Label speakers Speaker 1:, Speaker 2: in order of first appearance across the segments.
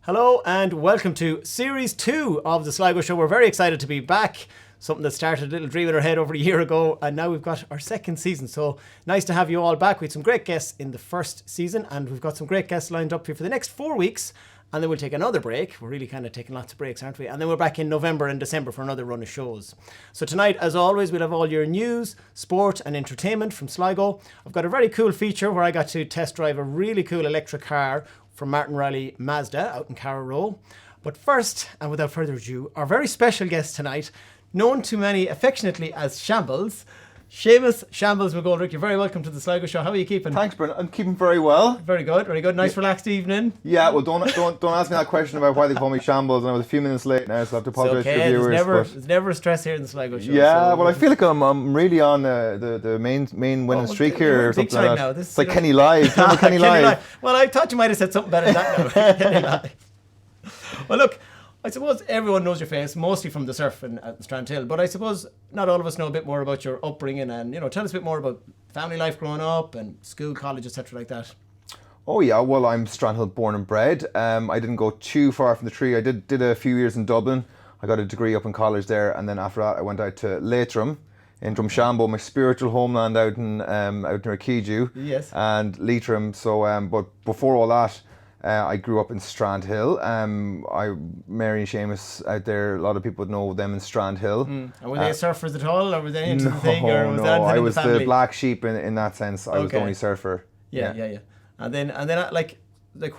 Speaker 1: Hello and welcome to Series 2 of the Sligo Show. We're very excited to be back. Something that started a little dream in our head over a year ago, and now we've got our second season. So nice to have you all back. We had some great guests in the first season, and we've got some great guests lined up here for the next 4 weeks. And then we'll take another break. We're really kind of taking lots of breaks, aren't we? And then we're back in November and December for another run of shows. So tonight, as always, we'll have all your news, sport and entertainment from Sligo. I've got a very cool feature where I got to test drive a really cool electric car from Martin Reilly Mazda out in Carrow Row. But first, and without further ado, our very special guest tonight, known to many affectionately as Shambles, Seamus McGoldrick. You're very welcome to the Sligo Show. How are you keeping?
Speaker 2: Thanks, Brendan. I'm keeping very well.
Speaker 1: Very good, very good. Nice relaxed evening.
Speaker 2: Yeah, well, don't ask me that question about why they call me Shambles. And I was a few minutes late now, so I have to apologise to the viewers.
Speaker 1: There's never a stress here in the Sligo Show.
Speaker 2: Yeah, so well, I feel like I'm really on the main winning streak here or something like that. It's like Kenny Live. Remember Kenny Live?
Speaker 1: Well, I thought you might have said something better than that now. Kenny Live. Well, look, I suppose everyone knows your face, mostly from the surf at Strandhill, but I suppose not all of us know a bit more about your upbringing and, tell us a bit more about family life growing up and school, college, etc. like that.
Speaker 2: Oh yeah, well, I'm Strandhill born and bred. I didn't go too far from the tree. I did a few years in Dublin. I got a degree up in college there, and then after that I went out to Leitrim in Drumshambo, my spiritual homeland out near Keju.
Speaker 1: Yes.
Speaker 2: And Leitrim. So, but before all that, I grew up in Strandhill. Mary and Seamus out there, a lot of people would know them in Strandhill.
Speaker 1: And were they surfers at all, or were they into the thing? Or was that
Speaker 2: I
Speaker 1: in
Speaker 2: was
Speaker 1: the family?
Speaker 2: the black sheep in that sense. I was the only surfer.
Speaker 1: Yeah. And then like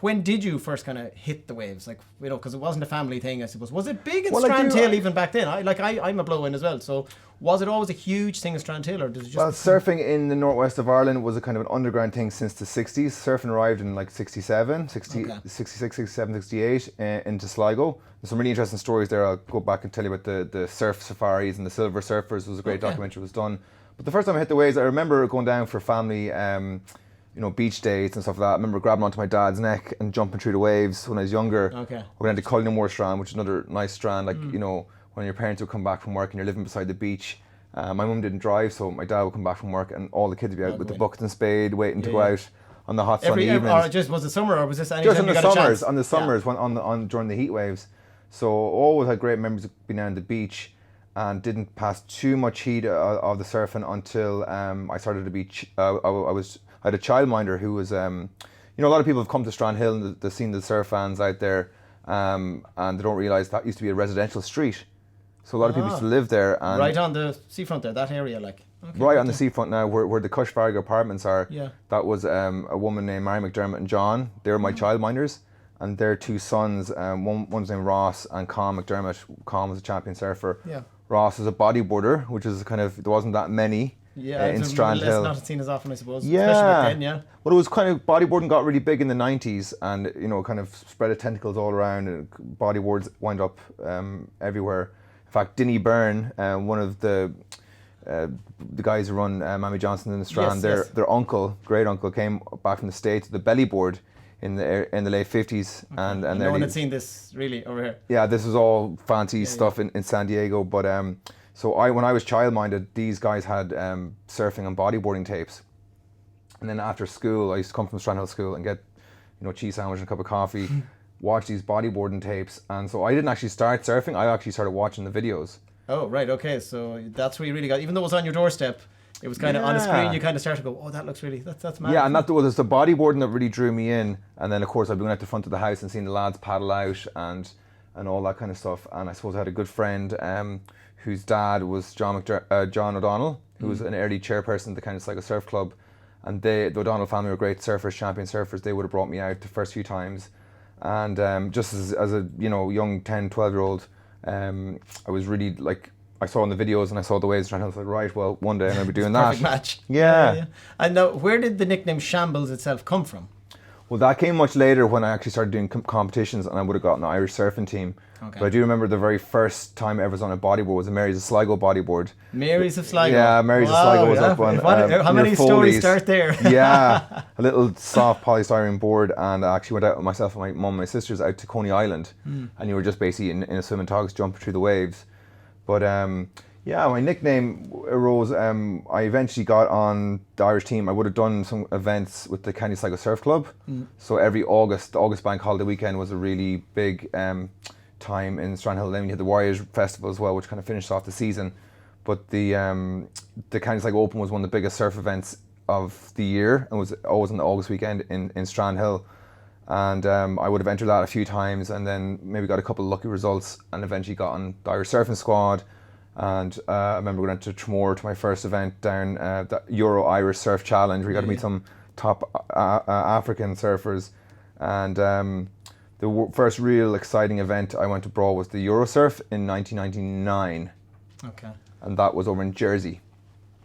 Speaker 1: when did you first kind of hit the waves? Like, because it wasn't a family thing, I suppose. Was it big in Strandhill even back then? I'm a blow-in as well. So was it always a huge thing in Strandhill, or did it just...
Speaker 2: Well, surfing in the northwest of Ireland was a kind of an underground thing since the 60s. Surfing arrived in like 67, 66, 67, 68 into Sligo. There's some really interesting stories there. I'll go back and tell you about the surf safaris and the Silver Surfers. It was a great documentary was done. But the first time I hit the waves, I remember going down for family beach days and stuff like that. I remember grabbing onto my dad's neck and jumping through the waves when I was younger.
Speaker 1: Okay.
Speaker 2: We went to Cullinamore Strand, which is another nice strand. Like, when your parents would come back from work and you're living beside the beach. My mum didn't drive, so my dad would come back from work and all the kids would be out with the bucket and spade waiting to go out on the hot sunny evenings.
Speaker 1: Was it summer or was this any
Speaker 2: just
Speaker 1: time
Speaker 2: on
Speaker 1: you
Speaker 2: the
Speaker 1: got
Speaker 2: summers,
Speaker 1: a chance?
Speaker 2: on the summers when during the heat waves. So always had great memories of being on the beach and didn't pass too much heat of the surfing until I started to be... I had a childminder who was, a lot of people have come to Strandhill and they've seen the surf fans out there, and they don't realise that used to be a residential street. So a lot of people used to live there. And
Speaker 1: right on the seafront there, that area, like. Okay,
Speaker 2: right on the seafront now, where the Cushvarga apartments are.
Speaker 1: Yeah.
Speaker 2: That was a woman named Mary McDermott and John. They were my childminders, and their two sons. One's named Ross and Colm McDermott. Colm was a champion surfer.
Speaker 1: Yeah.
Speaker 2: Ross was a bodyboarder, which is there wasn't that many.
Speaker 1: Yeah,
Speaker 2: in Strandhill.
Speaker 1: Not seen as often, I suppose.
Speaker 2: Yeah.
Speaker 1: Especially back then, yeah.
Speaker 2: Well, it was kind of, bodyboarding got really big in the 90s and, kind of spread its tentacles all around and bodyboards wind up everywhere. In fact, Dinny Byrne, one of the guys who run Mammy Johnson in the Strand, their uncle, great uncle, came back from the States with a belly board in the late 50s.
Speaker 1: Okay.
Speaker 2: And
Speaker 1: no one had seen this really over here.
Speaker 2: Yeah, this was all fancy stuff in San Diego, but... So when I was childminded, these guys had surfing and bodyboarding tapes. And then after school, I used to come from Strandhill School and get, cheese sandwich and a cup of coffee, watch these bodyboarding tapes. And so I didn't actually start surfing, I actually started watching the videos.
Speaker 1: Oh, right, okay. So that's where you really got, even though it was on your doorstep, it was kind of on the screen, you kind of started to go, oh, that looks really, that's mad.
Speaker 2: Yeah, and that was the bodyboarding that really drew me in. And then, of course, I'd been out the front of the house and seeing the lads paddle out and all that kind of stuff. And I suppose I had a good friend whose dad was John O'Donnell, who was an early chairperson of the kind of Sligo Surf Club. And the O'Donnell family were great surfers, champion surfers. They would have brought me out the first few times. And just as a young 10, 12-year-old, I was really I saw in the videos and I saw the waves and I was like, right, well, one day I'm going to be doing that.
Speaker 1: Perfect match.
Speaker 2: Yeah.
Speaker 1: And now, where did the nickname Shambles itself come from?
Speaker 2: Well, that came much later when I actually started doing competitions and I would have gotten the Irish surfing team.
Speaker 1: Okay.
Speaker 2: But I do remember the very first time I ever was on a bodyboard was a Mary's of Sligo bodyboard.
Speaker 1: Mary's of Sligo?
Speaker 2: Yeah, Mary's of Sligo was up on
Speaker 1: how many stories start there?
Speaker 2: Yeah, a little soft polystyrene board, and I actually went out with myself and my mum and my sisters out to Coney Island, and you were just basically in a swimming togs jumping through the waves. But Yeah, my nickname arose. I eventually got on the Irish team. I would have done some events with the County Sligo Surf Club. So every August, the August Bank Holiday weekend was a really big time in Strandhill. Then we had the Warriors Festival as well, which kind of finished off the season. But the County Sligo Open was one of the biggest surf events of the year, and was always on the August weekend in Strandhill. And I would have entered that a few times, and then maybe got a couple of lucky results, and eventually got on the Irish surfing squad. And I remember going to Tramore to my first event down the Euro Irish Surf Challenge. We got to meet some top African surfers. And the first real exciting event I went abroad was the Eurosurf in 1999.
Speaker 1: Okay.
Speaker 2: And that was over in Jersey,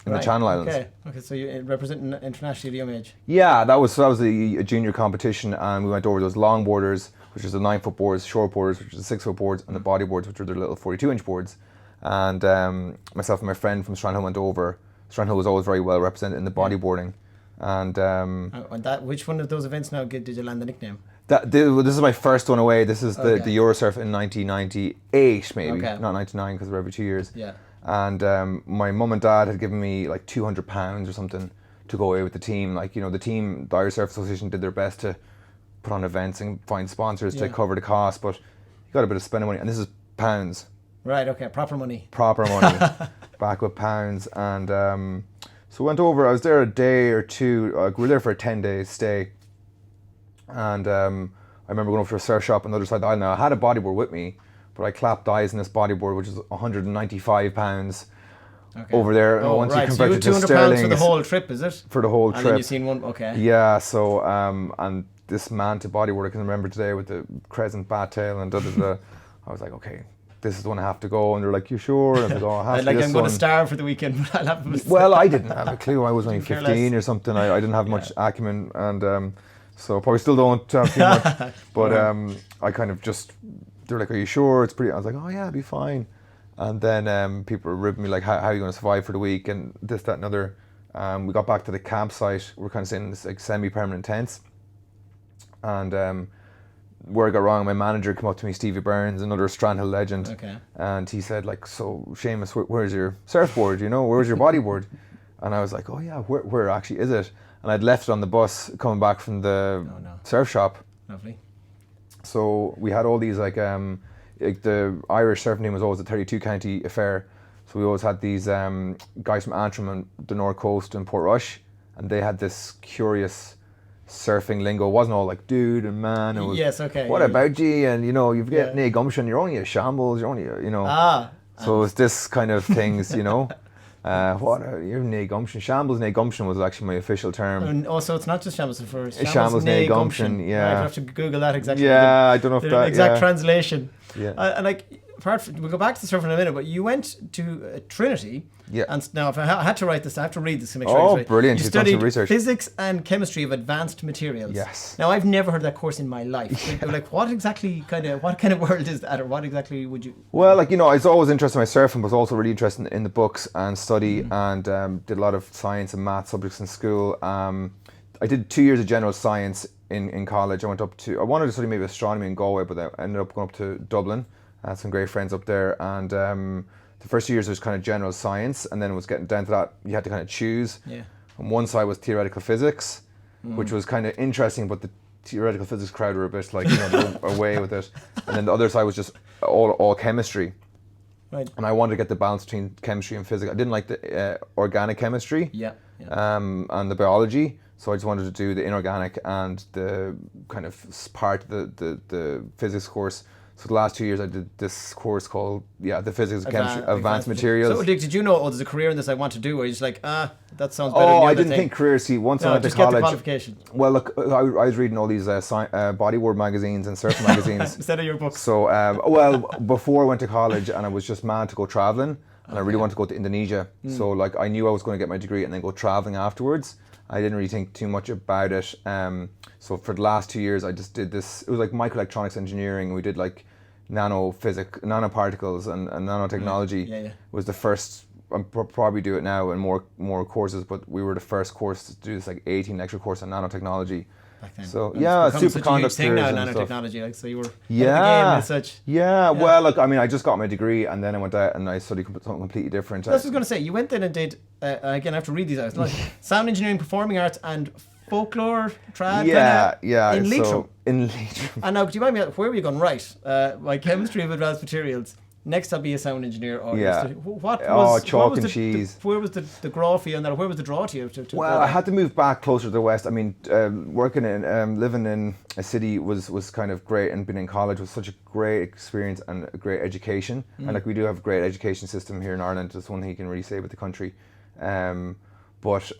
Speaker 2: in the Channel Islands.
Speaker 1: Okay. So you're representing internationally at a young age.
Speaker 2: Yeah, that was a junior competition, and we went over those longboarders, which is the 9-foot boards, shortboarders, which is the 6-foot boards, and the bodyboards, which are the little 42-inch boards. And myself and my friend from Strandhill went over. Strandhill was always very well represented in the bodyboarding. And
Speaker 1: which one of those events now did you land the nickname?
Speaker 2: This is my first one away. This is the Eurosurf in 1998, maybe, not 99, because we're every 2 years.
Speaker 1: Yeah.
Speaker 2: And my mum and dad had given me like £200 or something to go away with the team. Like, you know, the Irish Surf Association did their best to put on events and find sponsors to cover the cost, but you got a bit of spending money, and this is pounds.
Speaker 1: Right, okay, proper money,
Speaker 2: back with pounds. And so went over. I was there a day or two. We were there for a 10-day stay. And I remember going over to a surf shop on the other side of the island. Now, I had a bodyboard with me, but I clapped eyes in this bodyboard, which is £195 over there.
Speaker 1: Oh,
Speaker 2: once
Speaker 1: right.
Speaker 2: you convert
Speaker 1: So
Speaker 2: it to
Speaker 1: £200
Speaker 2: sterling,
Speaker 1: for the whole trip, is it?
Speaker 2: For the whole trip.
Speaker 1: And then you've seen one,
Speaker 2: Yeah, so, and this Manta bodyboard, I can remember today, with the crescent bat tail and I was like, okay, this is the one I have to go. And they're like, you sure? And I was like, oh, I have to
Speaker 1: I'm going to starve for the weekend, but I'll have
Speaker 2: Well, I didn't have a clue. I was only 15 or something. I didn't have much acumen, and so probably still don't have too much. But I kind of just, they're like, are you sure? It's pretty. I was like, oh yeah, it'll be fine. And then people were ribbing me like, how are you going to survive for the week? And this, that, and other. We got back to the campsite. We're kind of staying in this like semi-permanent tents. And where I got wrong, my manager came up to me, Stevie Burns, another Strandhill legend. And he said like, so Seamus, where's your surfboard? You know, where's your bodyboard? And I was like, oh yeah, where actually is it? And I'd left it on the bus coming back from the surf shop.
Speaker 1: Lovely.
Speaker 2: So we had all these like the Irish surfing team was always a 32 county affair. So we always had these guys from Antrim and the North Coast and Portrush, and they had this curious surfing lingo. It wasn't all like dude and man. It was, what about you? And you know, you've got nae gumption, you're only a shambles, you're only a, you know. So it's this kind of things, you know. You're nae gumption. Shambles nae gumption was actually my official term.
Speaker 1: And also, it's not just shambles, for
Speaker 2: shambles nae gumption. Yeah,
Speaker 1: I'd have to Google that exactly.
Speaker 2: Yeah, I don't know if that
Speaker 1: exact we'll
Speaker 2: translation.
Speaker 1: We'll go back to surfing in a minute, but you went to Trinity.
Speaker 2: Yeah.
Speaker 1: And now, if I had to write this, I have to read this to make sure.
Speaker 2: Oh, brilliant!
Speaker 1: You studied physics and chemistry of advanced materials.
Speaker 2: Yes.
Speaker 1: Now, I've never heard that course in my life. Like, what kind of world is that, or what exactly would you?
Speaker 2: Well, like, you know, I was always interested in my surfing, but was also really interested in the books and study, and did a lot of science and math subjects in school. I did 2 years of general science in college. I wanted to study maybe astronomy in Galway, but I ended up going up to Dublin. I had some great friends up there, and the first 2 years was kind of general science, and then it was getting down to that you had to kind of choose.
Speaker 1: Yeah.
Speaker 2: On one side was theoretical physics, which was kind of interesting, but the theoretical physics crowd were a bit like, you know, they were away with it. And then the other side was just all chemistry.
Speaker 1: Right.
Speaker 2: And I wanted to get the balance between chemistry and physics. I didn't like the organic chemistry. And the biology, so I just wanted to do the inorganic and the kind of part of the physics course. So the last 2 years I did this course called the physics and chemistry advanced materials.
Speaker 1: So did you know, there's a career in this I want to do, or you're just like, that sounds better than the
Speaker 2: I
Speaker 1: other
Speaker 2: didn't
Speaker 1: thing?
Speaker 2: think career. See, once I went to
Speaker 1: just get
Speaker 2: college,
Speaker 1: the qualification.
Speaker 2: Well, look, I was reading all these bodyboard magazines and surf magazines
Speaker 1: instead of your books.
Speaker 2: So before I went to college, and I was just mad to go traveling, and I really wanted to go to Indonesia. So like, I knew I was going to get my degree and then go traveling afterwards. I didn't really think too much about it. So for the last 2 years I just did this. It was like microelectronics engineering. We did like nanoparticles and nanotechnology. Was the first. I'll probably do it now in more courses, but we were the first course to do this like 18 lecture course on nanotechnology.
Speaker 1: back then.
Speaker 2: So
Speaker 1: And
Speaker 2: yeah,
Speaker 1: it's become such a huge
Speaker 2: superconductors
Speaker 1: thing now,
Speaker 2: and stuff.
Speaker 1: nanotechnology. Like, so you were ahead of the
Speaker 2: Yeah,
Speaker 1: game as such.
Speaker 2: yeah. Well, look, I mean, I just got my degree, and then I went out and I studied something completely different.
Speaker 1: That's what I was going to say. You went in and did, again, I have to read these out. Like sound engineering, performing arts, and folklore, trad.
Speaker 2: Yeah.
Speaker 1: In Leitrim.
Speaker 2: So, in Leitrim.
Speaker 1: And now, do you mind me? Where were you going? Right, my chemistry of advanced materials. Next, I'll be a sound engineer. Or
Speaker 2: Chalk and cheese.
Speaker 1: Where was the draw for you on that? Where was the draw to you?
Speaker 2: Well, I had to move back closer to the west. I mean, living in a city was kind of great, and being in college was such a great experience and a great education. And like we do have a great education system here in Ireland. That's one thing you can really say about the country. But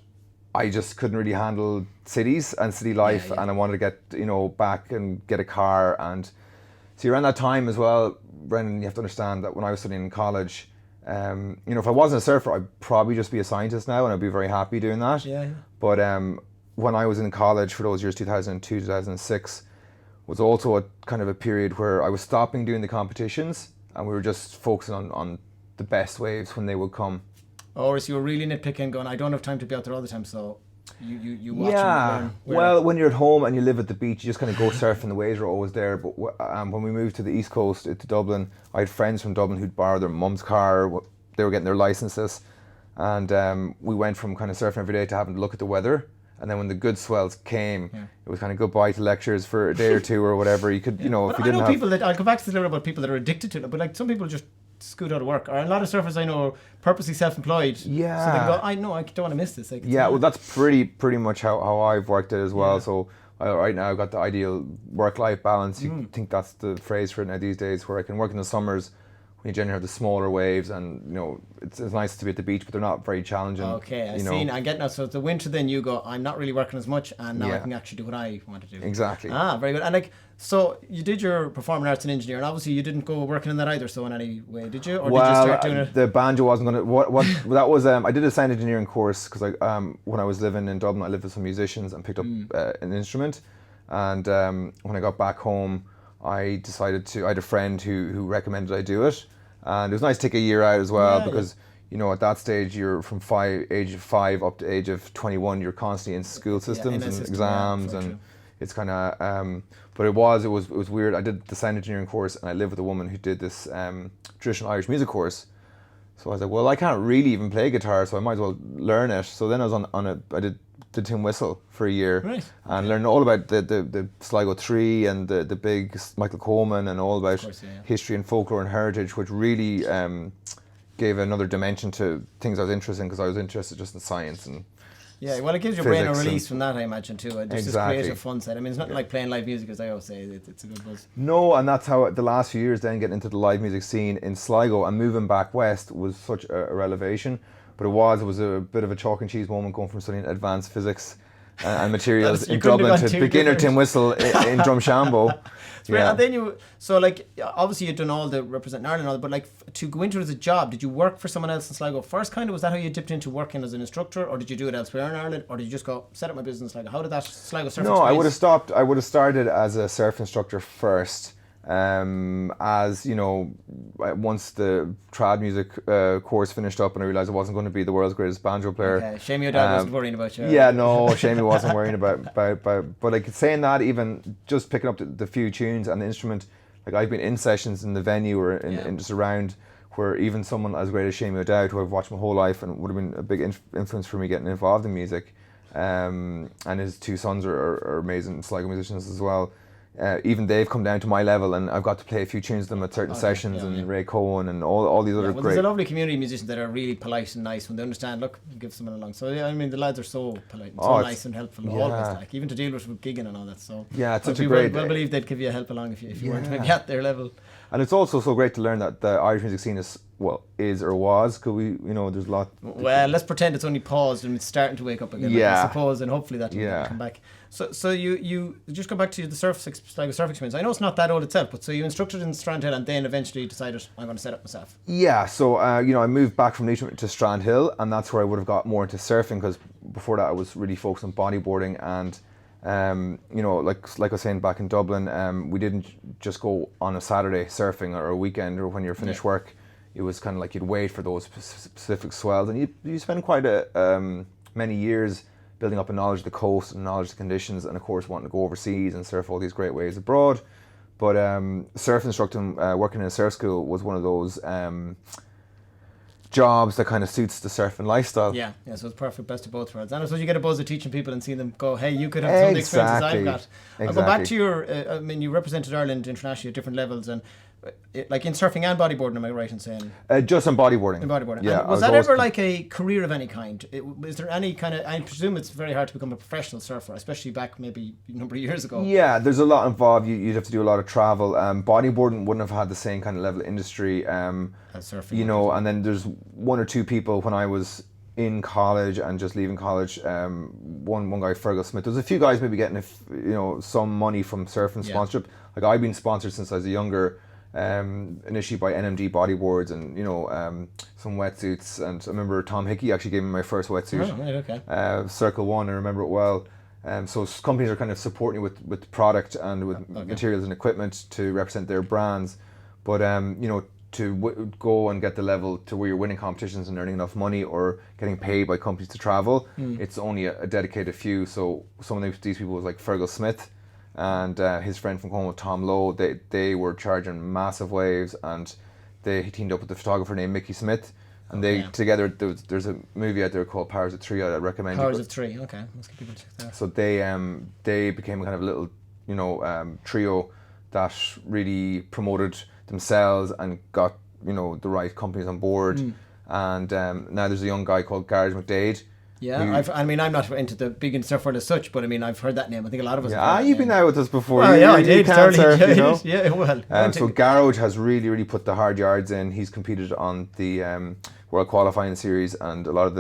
Speaker 2: I just couldn't really handle cities and city life, and I wanted to get back and get a car. And see, around that time as well, Brendan, you have to understand that when I was studying in college, if I wasn't a surfer, I'd probably just be a scientist now, and I'd be very happy doing that.
Speaker 1: Yeah.
Speaker 2: But when I was in college for those years, 2002, 2006, was also a kind of a period where I was stopping doing the competitions, and we were just focusing on the best waves when they would come.
Speaker 1: Or so you were really nitpicking, going, I don't have time to be out there all the time, so you watch.
Speaker 2: Yeah. Well, when you're at home and you live at the beach, you just kind of go surfing. The waves are always there. But when we moved to the East Coast, to Dublin, I had friends from Dublin who'd borrow their mum's car. They were getting their licenses, and we went from kind of surfing every day to having to look at the weather. And then when the good swells came, it was kind of goodbye to lectures for a day or two or whatever. You could, if you didn't have... I know
Speaker 1: people that, I'll go back to the little about people that are addicted to it, but like some people just scoot out of work. Or a lot of surfers I know are purposely self-employed.
Speaker 2: Yeah.
Speaker 1: So they go, I don't want to miss this. Like,
Speaker 2: well, that's pretty much how I've worked it as well. Yeah. So right now I've got the ideal work-life balance. You think that's the phrase for it now these days, where I can work in the summers when you generally have the smaller waves, and it's nice to be at the beach, but they're not very challenging.
Speaker 1: Okay, I see. I get now. So it's the winter, then you go, I'm not really working as much, and now I can actually do what I want to do.
Speaker 2: Exactly.
Speaker 1: Very good. And like, so you did your performing arts and engineer, and obviously you didn't go working in that either. So in any way, did you? Or did you start doing it?
Speaker 2: The banjo wasn't going to. What that was. I did a sound engineering course because when I was living in Dublin, I lived with some musicians and picked up an instrument, and when I got back home, I had a friend who recommended I do it, and it was nice to take a year out as well, because at that stage you're from age of 5 up to age of 21, you're constantly in school systems and exams, and it's kind of but it was weird. I did the sound engineering course, and I lived with a woman who did this traditional Irish music course. So I was like, well, I can't really even play guitar, so I might as well learn it. So then I was I did the tin whistle for a year, and learned all about the Sligo 3 and the big Michael Coleman, and all about history and folklore and heritage, which really gave another dimension to things I was interested in, because I was interested just in science and
Speaker 1: well, it gives your brain a release from that, I imagine, too. Just this creative fun side. I mean, it's not like playing live music, as I always say. It's a good buzz.
Speaker 2: No, and that's how the last few years then getting into the live music scene in Sligo and moving back west was such a revelation. But it was a bit of a chalk and cheese moment, going from studying advanced physics and materials in Dublin to beginner tin whistle in Drumshanbo.
Speaker 1: And then obviously you'd done all the representing Ireland and all that, but like to go into it as a job, did you work for someone else in Sligo first, kind of? Was that how you dipped into working as an instructor, or did you do it elsewhere in Ireland, or did you just go set up my business? Like, how did that Sligo Surf Experience?
Speaker 2: No, I would have started as a surf instructor first. Once the trad music course finished up, and I realised I wasn't going to be the world's greatest banjo player.
Speaker 1: Okay, shame your dad wasn't worrying about you.
Speaker 2: Yeah, no, shame he wasn't worrying about. But like saying that, even just picking up the few tunes and the instrument, like I've been in sessions in the venue or in just around, where even someone as great as Seamus McGoldrick, who I've watched my whole life and would have been a big influence for me getting involved in music, and his two sons are amazing Sligo musicians as well. Even they've come down to my level, and I've got to play a few tunes with them at certain sessions, and Ray Cohen and all these other great...
Speaker 1: There's a lovely community of musicians that are really polite and nice when they understand, look, give someone along. So I mean, the lads are so polite and so nice and helpful, always, like, even to deal with gigging and all that. So
Speaker 2: it's such a great...
Speaker 1: Well believe they'd give you a help along if you weren't maybe at their level.
Speaker 2: And it's also so great to learn that the Irish music scene is or was, because there's a lot...
Speaker 1: Well, let's pretend it's only paused and it's starting to wake up again, I suppose, and hopefully that will come back. So you just go back to the Sligo Surf Experience. I know it's not that old itself, but so you instructed in Strandhill and then eventually decided, I'm going to set up myself. Yeah, so
Speaker 2: I moved back from Leitrim to Strandhill, and that's where I would have got more into surfing, because before that I was really focused on bodyboarding, and like I was saying, back in Dublin, we didn't just go on a Saturday surfing or a weekend or when you're finished work. It was kind of like you'd wait for those specific swells, and you spend quite many years building up a knowledge of the coast and knowledge of the conditions, and of course wanting to go overseas and surf all these great waves abroad. But surf instructing, working in a surf school was one of those jobs that kind of suits the surfing lifestyle.
Speaker 1: Yeah, so it's perfect, best of both worlds. And I suppose you get a buzz of teaching people and seeing them go, hey, you could have some of the experiences I've got. I'll go back to your, I mean, you represented Ireland internationally at different levels, and like in surfing and bodyboarding, am I right in saying?
Speaker 2: Just in bodyboarding.
Speaker 1: In bodyboarding.
Speaker 2: Yeah.
Speaker 1: And was that ever like a career of any kind? Is there any kind of, I presume it's very hard to become a professional surfer, especially back maybe a number of years ago.
Speaker 2: Yeah, there's a lot involved. You'd have to do a lot of travel. Bodyboarding wouldn't have had the same kind of level of industry.
Speaker 1: As surfing.
Speaker 2: You know, and then there's one or two people when I was in college and just leaving college. One guy, Fergal Smith. There's a few guys maybe getting some money from surfing sponsorship. Like I've been sponsored since I was younger. Initially by NMD bodyboards and some wetsuits, and I remember Tom Hickey actually gave me my first wetsuit.
Speaker 1: Oh, right, okay.
Speaker 2: Circle One, I remember it well. So companies are kind of supporting you with product and with materials and equipment to represent their brands, but to go and get the level to where you're winning competitions and earning enough money or getting paid by companies to travel, it's only a dedicated few. So some of these people was like Fergal Smith and his friend from home, Tom Lowe. They were charging massive waves, and they teamed up with a photographer named Mickey Smith, and they together, there's a movie out there called Powers of Three. I'd recommend.
Speaker 1: Powers of Three, okay. Let's get people to check that out.
Speaker 2: So they became a kind of little trio that really promoted themselves and got the right companies on board. And now there's a young guy called Garage McDade.
Speaker 1: Yeah, I'm not into the big in surf world as such, but I mean, I've heard that name. I think a lot of us have heard that
Speaker 2: you've been out with us before.
Speaker 1: Well, I did.
Speaker 2: Surf,
Speaker 1: Yeah, well.
Speaker 2: So Garage has really put the hard yards in. He's competed on the World Qualifying Series and a lot of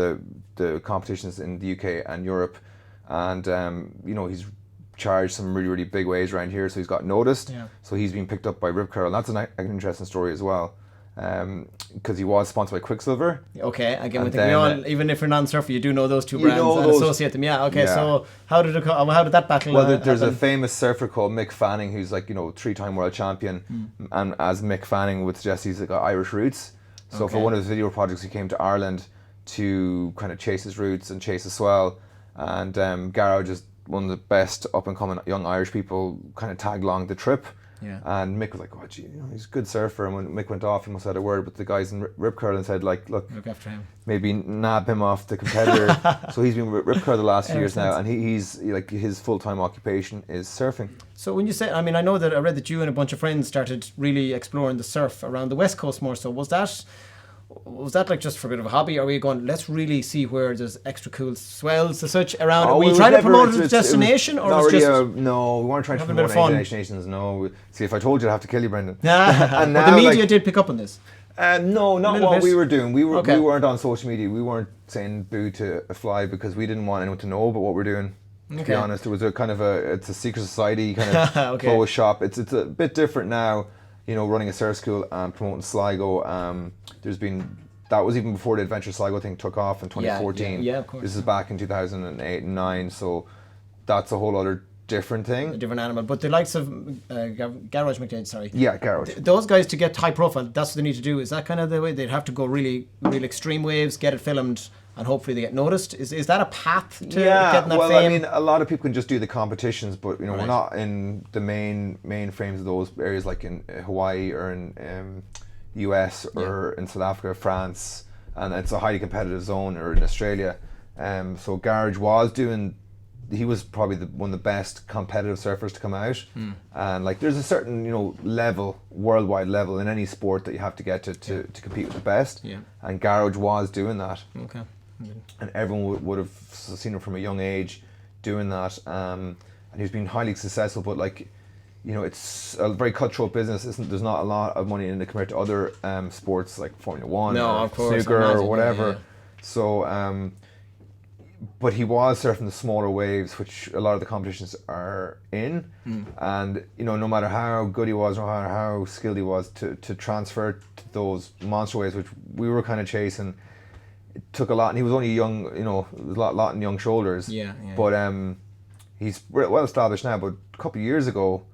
Speaker 2: the competitions in the UK and Europe. And, he's charged some really big waves around here, so he's got noticed. Yeah. So he's been picked up by Rip Curl. That's an interesting story as well. Because he was sponsored by Quicksilver.
Speaker 1: Okay, again, we think even if you're non-surfer, you do know those two brands and associate them. Yeah, okay. Yeah. So how did that battle?
Speaker 2: Well, there's a famous surfer called Mick Fanning who's like 3-time world champion, and as Mick Fanning would suggest, he's got Irish roots. So for one of his video projects, he came to Ireland to kind of chase his roots and chase a swell, and Garage is one of the best up and coming young Irish people. Kind of tagged along the trip. Yeah. And Mick was like, oh gee, he's a good surfer. And when Mick went off, he must have had a word with the guys in Rip Curl and said, like, look after him. Maybe nab him off the competitor. So he's been with Rip Curl the last few years now, and he's like, his full-time occupation is surfing.
Speaker 1: So when you say, I mean, I know that I read that you and a bunch of friends started really exploring the surf around the West Coast more. So was that like just for a bit of a hobby? Or were you going, let's really see where there's extra cool swells as such around? Were you trying to promote it as a destination? Or was it just
Speaker 2: no, we weren't trying to promote any destinations, no. See, if I told you, I'd have to kill you, Brendan.
Speaker 1: And now, the media did pick up on this.
Speaker 2: No, not what we were doing. We weren't on social media. We weren't saying boo to a fly because we didn't want anyone to know about what we're doing. To be honest, it was a kind of it's a secret society kind of closed shop. It's a bit different now. Running a surf school and promoting Sligo. That was even before the Adventure Sligo thing took off in 2014.
Speaker 1: Yeah, of course.
Speaker 2: This is back in 2008 and 2009, so that's a whole other different thing.
Speaker 1: A different animal. But the likes of Garage McDade, sorry.
Speaker 2: Yeah, Garage.
Speaker 1: Those guys, to get high profile, that's what they need to do. Is that kind of the way? They'd have to go really extreme waves, get it filmed, and hopefully they get noticed. Is that a path to getting that fame?
Speaker 2: I mean, a lot of people can just do the competitions, but we're not in the main frames of those areas like in Hawaii or in US or in South Africa, France, and it's a highly competitive zone, or in Australia. So Garage he was probably one of the best competitive surfers to come out. And like there's a certain worldwide level in any sport that you have to get to compete with the best. Yeah. And Garage was doing that. Okay. And everyone would have seen him from a young age doing that, and he's been highly successful. But it's a very cutthroat business. There's not a lot of money in it compared to other sports like Formula One, or snooker, or whatever. Yeah. So, but he was surfing the smaller waves, which a lot of the competitions are in. And no matter how good he was, no matter how skilled he was, to transfer to those monster waves, which we were kind of chasing. It took a lot, and he was only young. There was a lot in young shoulders. Yeah. But he's well established now. But a couple of years ago,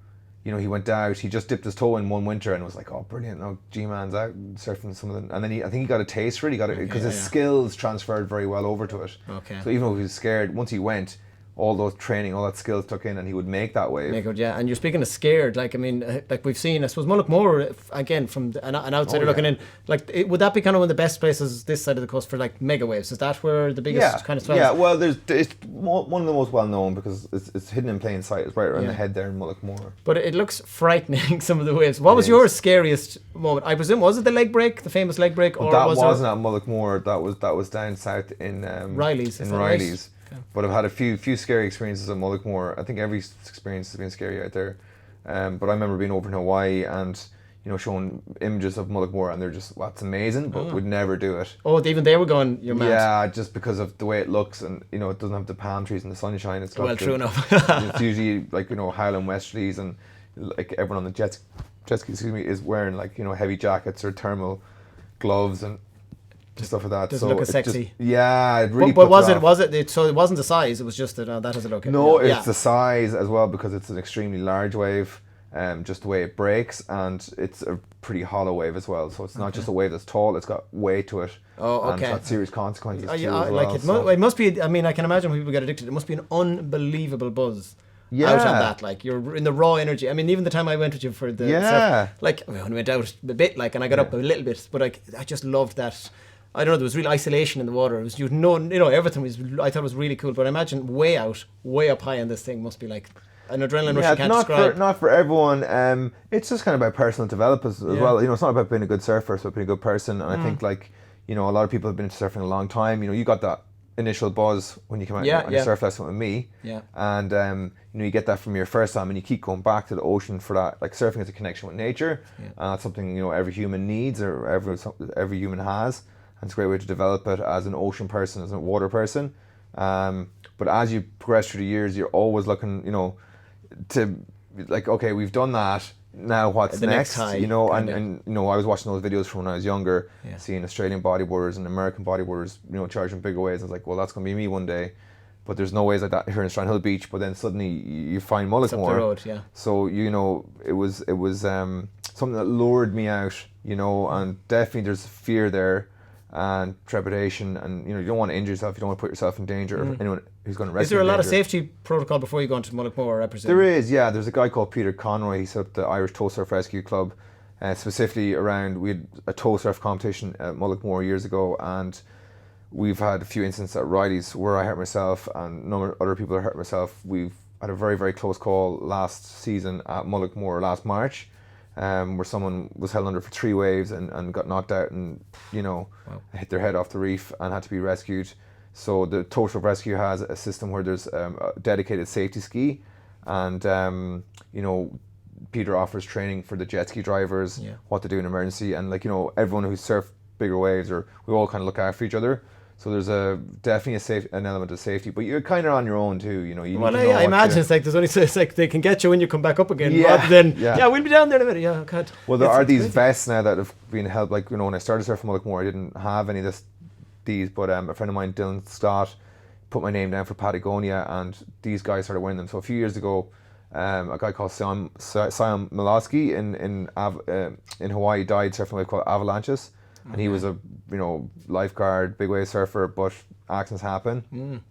Speaker 2: you know, he went out, he just dipped his toe in one winter and was like, oh, brilliant, no, G-Man's out surfing some of them. And then I think he got a taste for it, because his skills transferred very well over to it.
Speaker 1: Okay.
Speaker 2: So even though he was scared, once he went, all those training, all that skills took in, and he would make that wave.
Speaker 1: And you're speaking of scared, like, I mean, like we've seen, I suppose, Mullaghmore, again, from an outsider looking in, like, would that be kind of one of the best places this side of the coast for, like, mega waves? Is that where the biggest kind of swells?
Speaker 2: Yeah, well, it's one of the most well-known, because it's hidden in plain sight. It's right around the head there in Mullaghmore.
Speaker 1: But it looks frightening, some of the waves. What was your scariest moment? I presume, was it the leg break, the famous leg break?
Speaker 2: Or that wasn't at Mullaghmore, that was down south in
Speaker 1: Reilly's.
Speaker 2: In Reilly's. But I've had a few scary experiences at Mullaghmore. I think every experience has been scary out there. But I remember being over in Hawaii and, you know, showing images of Mullaghmore, and they're just, well, it's amazing, but would never do it.
Speaker 1: Oh, even they were going, you're mad.
Speaker 2: Yeah, just because of the way it looks, and, you know, it doesn't have the palm trees and the sunshine. It's got
Speaker 1: true enough.
Speaker 2: it's usually, like, you know, Highland westerlies, and, like, everyone on the jet ski, is wearing, like, you know, heavy jackets or thermal gloves and stuff like that.
Speaker 1: Doesn't look as sexy.
Speaker 2: It really.
Speaker 1: But was it? So it wasn't the size. It was just that that doesn't look.
Speaker 2: No, it's the size as well, because it's an extremely large wave. Just the way it breaks, and it's a pretty hollow wave as well. So it's not just a wave that's tall; it's got weight to it.
Speaker 1: Oh, okay.
Speaker 2: And it's got serious consequences too.
Speaker 1: It must be. I mean, I can imagine when people get addicted. It must be an unbelievable buzz. Out on that, like, you're in the raw energy. I mean, even the time I went with you for the surf, like, I only went out a bit, like, and I got up a little bit, but I just loved that. I don't know, there was real isolation in the water. It was, you know, everything was, I thought it was really cool. But I imagine way up high on this thing must be like an adrenaline rush you can't describe.
Speaker 2: Not for everyone. It's just kind of about personal development as well. You know, it's not about being a good surfer, it's about being a good person. And I think, like, you know, a lot of people have been into surfing a long time. You know, you got that initial buzz when you came out on your surf lesson with me. Yeah. And, you know, you get that from your first time, and you keep going back to the ocean for that. Like, surfing is a connection with nature. Yeah. And that's something, you know, every human needs, or every human has. It's a great way to develop it as an ocean person, as a water person. But as you progress through the years, you're always looking, you know, to, like, okay, we've done that. Now what's next?
Speaker 1: High,
Speaker 2: you know, and you know, I was watching those videos from when I was younger, seeing Australian bodyboarders and American bodyboarders, you know, charging bigger waves. I was like, well, that's going to be me one day. But there's no ways like that here in Strandhill Beach. But then suddenly you find Mullaghmore.
Speaker 1: It's up the road, yeah.
Speaker 2: So, you know, it was something that lured me out, you know, and definitely there's fear there. And trepidation, and, you know, you don't want to injure yourself, you don't want to put yourself in danger, or anyone who's going to rescue you.
Speaker 1: Is there a lot of safety protocol before you go into Mullaghmore, I presume?
Speaker 2: There is, yeah. There's a guy called Peter Conroy. He set up the Irish Toe Surf Rescue Club, specifically around, we had a toe surf competition at Mullaghmore years ago, and we've had a few incidents at Reilly's where I hurt myself, and a number of other people have hurt myself. We've had a very, very close call last season at Mullaghmore last March, where someone was held under for 3 waves and got knocked out, and, you know, hit their head off the reef and had to be rescued. So the Toe Surf Rescue has a system where there's a dedicated safety ski, and you know, Peter offers training for the jet ski drivers, what to do in emergency, and, like, you know, everyone who surf bigger waves, or we all kind of look after each other. So there's definitely an element of safety, but you're kind of on your own too. You know, you. Well,
Speaker 1: I imagine it's like it's like they can get you when you come back up again, rather than we'll be down there in a minute. Yeah, God.
Speaker 2: Well, there are these vests now that have been helped. Like, you know, when I started surfing Mullaghmore, I didn't have any of these, but a friend of mine, Dylan Scott, put my name down for Patagonia, and these guys started wearing them. So a few years ago, a guy called Sam Milosky in Hawaii died surfing a wave called Avalanches. And he was a, you know, lifeguard, big wave surfer, but accidents happen.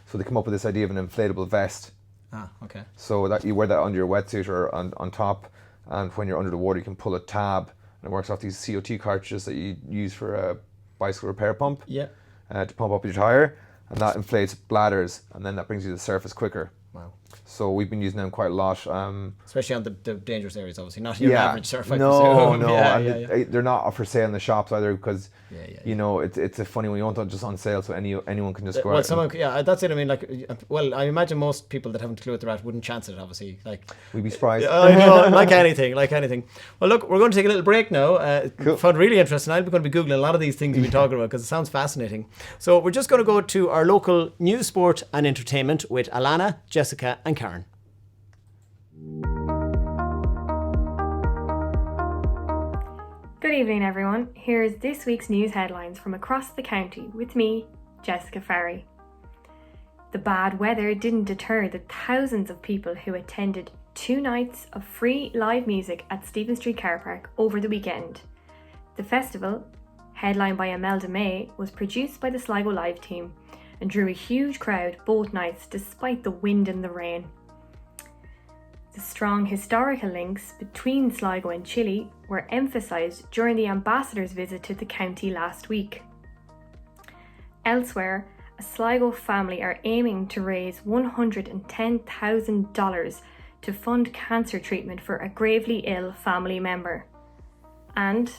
Speaker 2: So they come up with this idea of an inflatable vest.
Speaker 1: Ah, okay.
Speaker 2: So that you wear that under your wetsuit or on top, and when you're under the water, you can pull a tab, and it works off these CO2 cartridges that you use for a bicycle repair pump. Yeah. To pump up your tire, and that inflates bladders, and then that brings you to the surface quicker. Wow. So we've been using them quite a lot.
Speaker 1: Especially on the dangerous areas, obviously. Not your average surf.
Speaker 2: No. They're not for sale in the shops either, because, you know, it's a funny one. You don't just on sale, so anyone can just go out.
Speaker 1: That's it. I mean, like, well, I imagine most people that haven't a clue what they're at wouldn't chance it, obviously. Like,
Speaker 2: we'd be surprised.
Speaker 1: Like anything. Well, look, we're going to take a little break now. Cool. Found it really interesting. I'm going to be Googling a lot of these things we've been talking about, because it sounds fascinating. So we're just going to go to our local news, sport and entertainment with Alana, Jessica and Karen.
Speaker 3: Good evening, everyone. Here's this week's news headlines from across the county with me, Jessica Ferry. The bad weather didn't deter the thousands of people who attended 2 nights of free live music at Stephen Street Car Park over the weekend. The festival, headlined by Imelda May, was produced by the Sligo Live team and drew a huge crowd both nights despite the wind and the rain. The strong historical links between Sligo and Chile were emphasised during the ambassador's visit to the county last week. Elsewhere, a Sligo family are aiming to raise $110,000 to fund cancer treatment for a gravely ill family member. And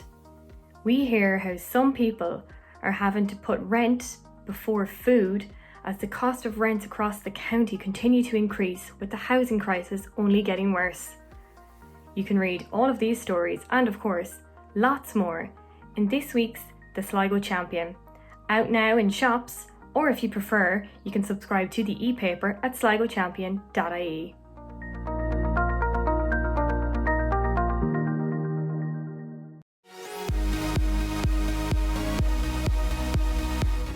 Speaker 3: we hear how some people are having to put rent before food as the cost of rents across the county continue to increase, with the housing crisis only getting worse. You can read all of these stories and, of course, lots more in this week's The Sligo Champion, out now in shops, or if you prefer, you can subscribe to the e-paper at sligochampion.ie.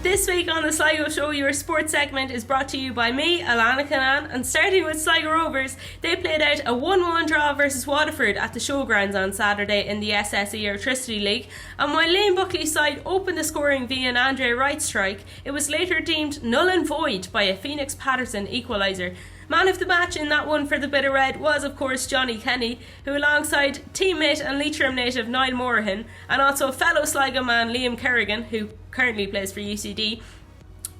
Speaker 4: This week on the Sligo Show, your sports segment is brought to you by me, Alana Canan, and starting with Sligo Rovers, they played out a 1-1 draw versus Waterford at the Showgrounds on Saturday in the SSE Electricity League, and while Liam Buckley's side opened the scoring via an Andre Wright strike, it was later deemed null and void by a Phoenix Patterson equaliser. Man of the match in that one for the Bit of Red was, of course, Johnny Kenny, who alongside teammate and Leitrim native Niall Morahan and also fellow Sligo man Liam Kerrigan, who currently plays for UCD,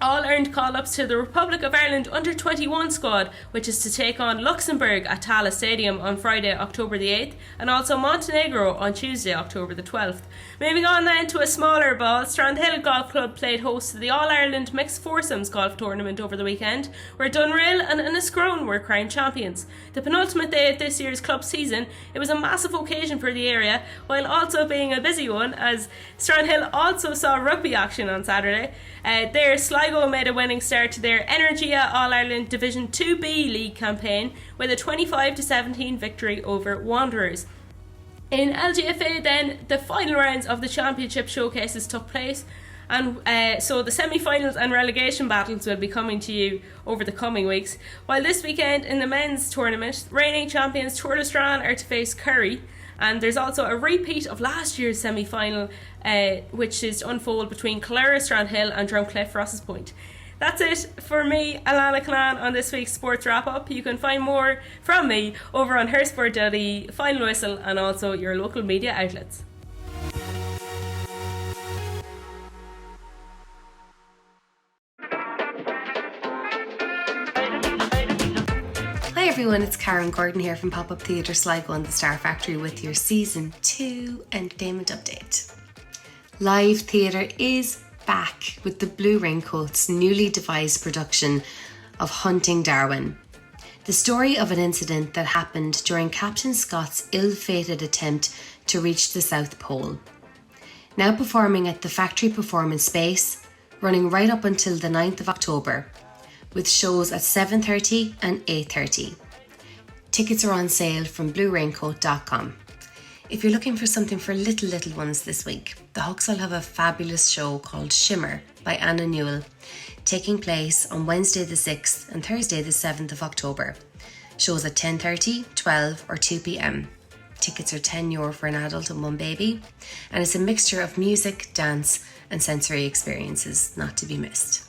Speaker 4: all earned call-ups to the Republic of Ireland Under-21 squad, which is to take on Luxembourg at Tallaght Stadium on Friday, October the 8th, and also Montenegro on Tuesday, October the 12th. Moving on then to a smaller ball, Strandhill Golf Club played host to the All-Ireland Mixed Foursomes golf tournament over the weekend, where Dunrail and Enniscrone were crowned champions. The penultimate day of this year's club season, it was a massive occasion for the area, while also being a busy one, as Strandhill also saw rugby action on Saturday. There, Sligo made a winning start to their Energia All-Ireland Division 2B League campaign with a 25-17 victory over Wanderers. In LGFA then, the final rounds of the championship showcases took place, and so the semi-finals and relegation battles will be coming to you over the coming weeks. While this weekend in the men's tournament, reigning champions Tourlestrane are to face Kerry, and there's also a repeat of last year's semi-final, which is to unfold between Clara Strandhill and Drumcliff Ross's Point. That's it for me, Alana Canan, on this week's Sports Wrap-Up. You can find more from me over on hersport.ie, Final Whistle, and also your local media outlets.
Speaker 5: Hi everyone, it's Karen Gordon here from Pop-Up Theatre Sligo and the Star Factory with your Season 2 entertainment update. Live theatre is back with the Blue Raincoats' newly devised production of Hunting Darwin. The story of an incident that happened during Captain Scott's ill-fated attempt to reach the South Pole. Now performing at the Factory Performance Space, running right up until the 9th of October, with shows at 7:30 and 8:30. Tickets are on sale from blueraincoat.com. If you're looking for something for little ones this week, the Hucks will have a fabulous show called Shimmer by Anna Newell, taking place on Wednesday the 6th and Thursday the 7th of October. Shows at 10:30, 12 or 2 p.m. Tickets are €10 for an adult and one baby, and it's a mixture of music, dance and sensory experiences not to be missed.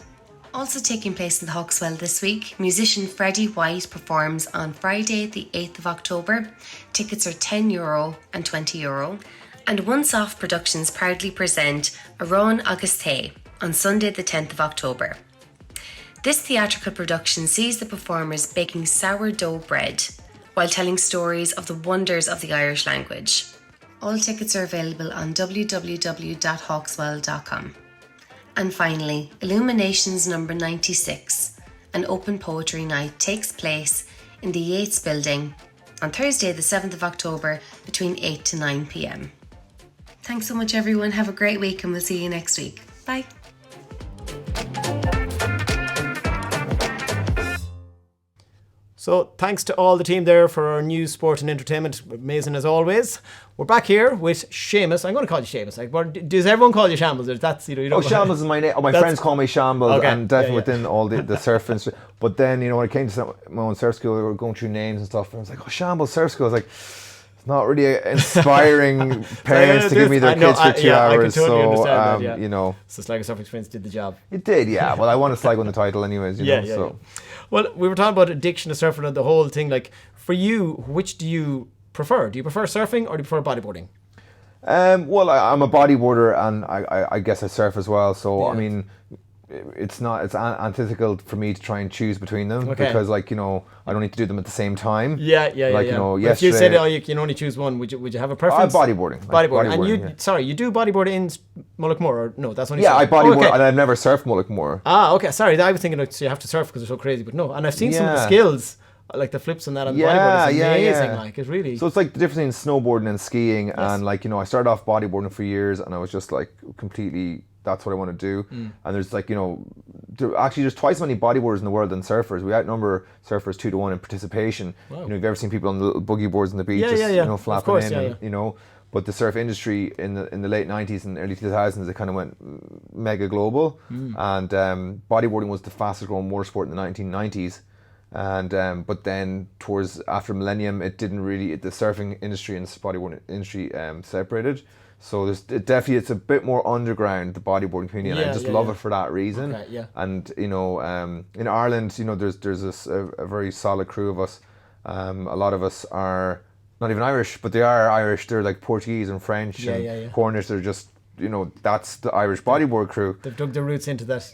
Speaker 5: Also taking place in the Hawkswell this week, musician Freddie White performs on Friday the 8th of October. Tickets are €10 and €20. And Once Off Productions proudly present Aron Auguste on Sunday the 10th of October. This theatrical production sees the performers baking sourdough bread while telling stories of the wonders of the Irish language. All tickets are available on www.hawkswell.com. And finally, Illuminations number 96, an open poetry night, takes place in the Yates Building on Thursday the 7th of October between 8 to 9 p.m. Thanks so much everyone, have a great week and we'll see you next week. Bye.
Speaker 1: So thanks to all the team there for our news, sport and entertainment. Amazing as always. We're back here with Seamus. I'm going to call you Seamus. Does everyone call you Shambles? Or that's, you don't
Speaker 2: Shambles is my name. My friends call me Shambles,
Speaker 1: okay.
Speaker 2: and definitely within all the surf industry. But then, when it came to my own surf school, we were going through names and stuff, and I was like, Shambles Surf School. I was like, it's not really inspiring parents to give me their kids for 2 hours.
Speaker 1: I can totally understand that,
Speaker 2: So
Speaker 1: Sligo Surf Experience did the job.
Speaker 2: It did, yeah. Well, I want to Sligo in the title anyways, so.
Speaker 1: Well, we were talking about addiction to surfing and the whole thing. Like, for you, which do you prefer? Do you prefer surfing or do you prefer bodyboarding?
Speaker 2: Well, I'm a bodyboarder, and I guess I surf as well. So I mean, it's antithetical for me to try and choose between them because, I don't need to do them at the same time.
Speaker 1: Yeah.
Speaker 2: Yesterday,
Speaker 1: if you said you can only choose one, would you have a preference?
Speaker 2: Bodyboarding.
Speaker 1: And you do bodyboard in Mullaghmore, or no? That's only
Speaker 2: I bodyboard, and I've never surfed Mullaghmore.
Speaker 1: Okay. Sorry, I was thinking so you have to surf because they're so crazy, but no. And I've seen some of the skills. Like the flips on that on the bodyboard is amazing. Like, it really.
Speaker 2: So it's like the difference between snowboarding and skiing, and I started off bodyboarding for years, and I was just like completely. That's what I want to do. And there's there's twice as many bodyboarders in the world than surfers. We outnumber surfers 2-1 in participation. Wow. You've ever seen people on the little boogie boards on the beach flapping in. But the surf industry in the late 90s and early 2000s, it kind of went mega global, and bodyboarding was the fastest growing water sport in the 1990s. And but then towards after millennium, it didn't really. The surfing industry and the bodyboarding industry separated. So it's a bit more underground, the bodyboarding community, and I just love it for that reason.
Speaker 1: Okay, yeah.
Speaker 2: And in Ireland, there's a very solid crew of us. A lot of us are not even Irish, but they are Irish. They're like Portuguese and French and Cornish. They're just that's the Irish bodyboard crew.
Speaker 1: They've dug their roots into that.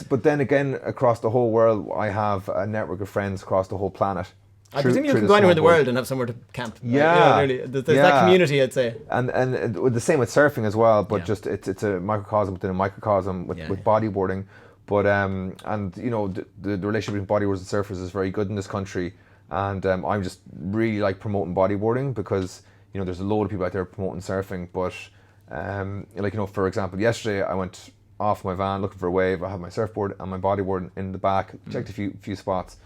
Speaker 2: But then again, across the whole world, I have a network of friends across the whole planet.
Speaker 1: I presume you can go anywhere in the world and have somewhere to camp.
Speaker 2: Yeah,
Speaker 1: there's that community, I'd say.
Speaker 2: And the same with surfing as well, but just it's a microcosm within a microcosm with bodyboarding. But the relationship between bodyboarders and surfers is very good in this country, and I'm just really like promoting bodyboarding because there's a load of people out there promoting surfing, but for example, yesterday I went off my van looking for a wave. I had my surfboard and my bodyboard in the back. Checked a few spots.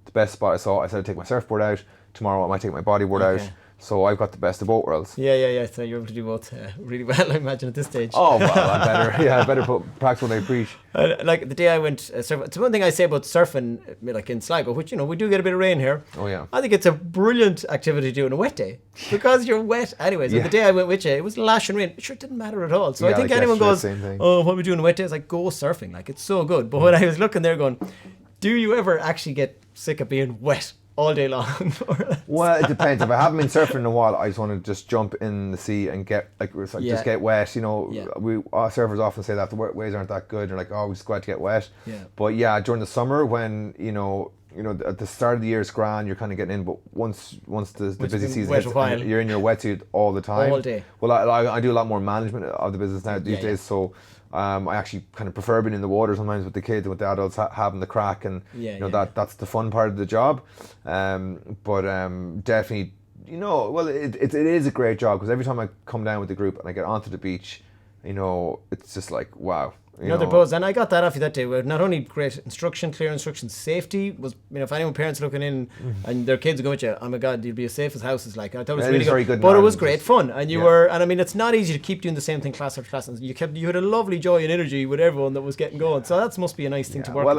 Speaker 2: The best spot I saw, I said I'd take my surfboard out. Tomorrow I might take my bodyboard out. So I've got the best of both worlds.
Speaker 1: Yeah. So you're able to do both really well, I imagine, at this stage.
Speaker 2: Oh, well, I better practice what I preach.
Speaker 1: Like the day I went surfing, it's one thing I say about surfing, like in Sligo, which, we do get a bit of rain here.
Speaker 2: Oh, yeah.
Speaker 1: I think it's a brilliant activity to do on a wet day because you're wet anyways. And the day I went with you, it was lashing rain. Sure, it didn't matter at all. So I think anyone goes, what are we doing on a wet day? It's like, go surfing. Like, it's so good. But when I was looking there going, do you ever actually get sick of being wet all day long?
Speaker 2: Well, it depends. If I haven't been surfing in a while, I just want to just jump in the sea and get just get wet. We surfers often say that the waves aren't that good. They're like, we just glad to get wet. Yeah. But during the summer when at the start of the year it's grand, you're kind of getting in. But once the busy season hits, you're in your wetsuit all the time. All day. Well, I do a lot more management of the business now these days, so. I actually kind of prefer being in the water sometimes with the kids and with the adults having the crack, and that's the fun part of the job. But definitely, it is a great job because every time I come down with the group and I get onto the beach, it's just like wow.
Speaker 1: Another buzz, and I got that off you that day. Where not only great instruction, clear instruction, safety was. If anyone parents looking in and their kids are going with you, oh my God, you'd be as safe as houses. Like I thought it was really good. But it was great fun, and you were. And I mean, it's not easy to keep doing the same thing class after class. And you had a lovely joy and energy with everyone that was getting going. So that must be a nice thing to work.
Speaker 2: Well,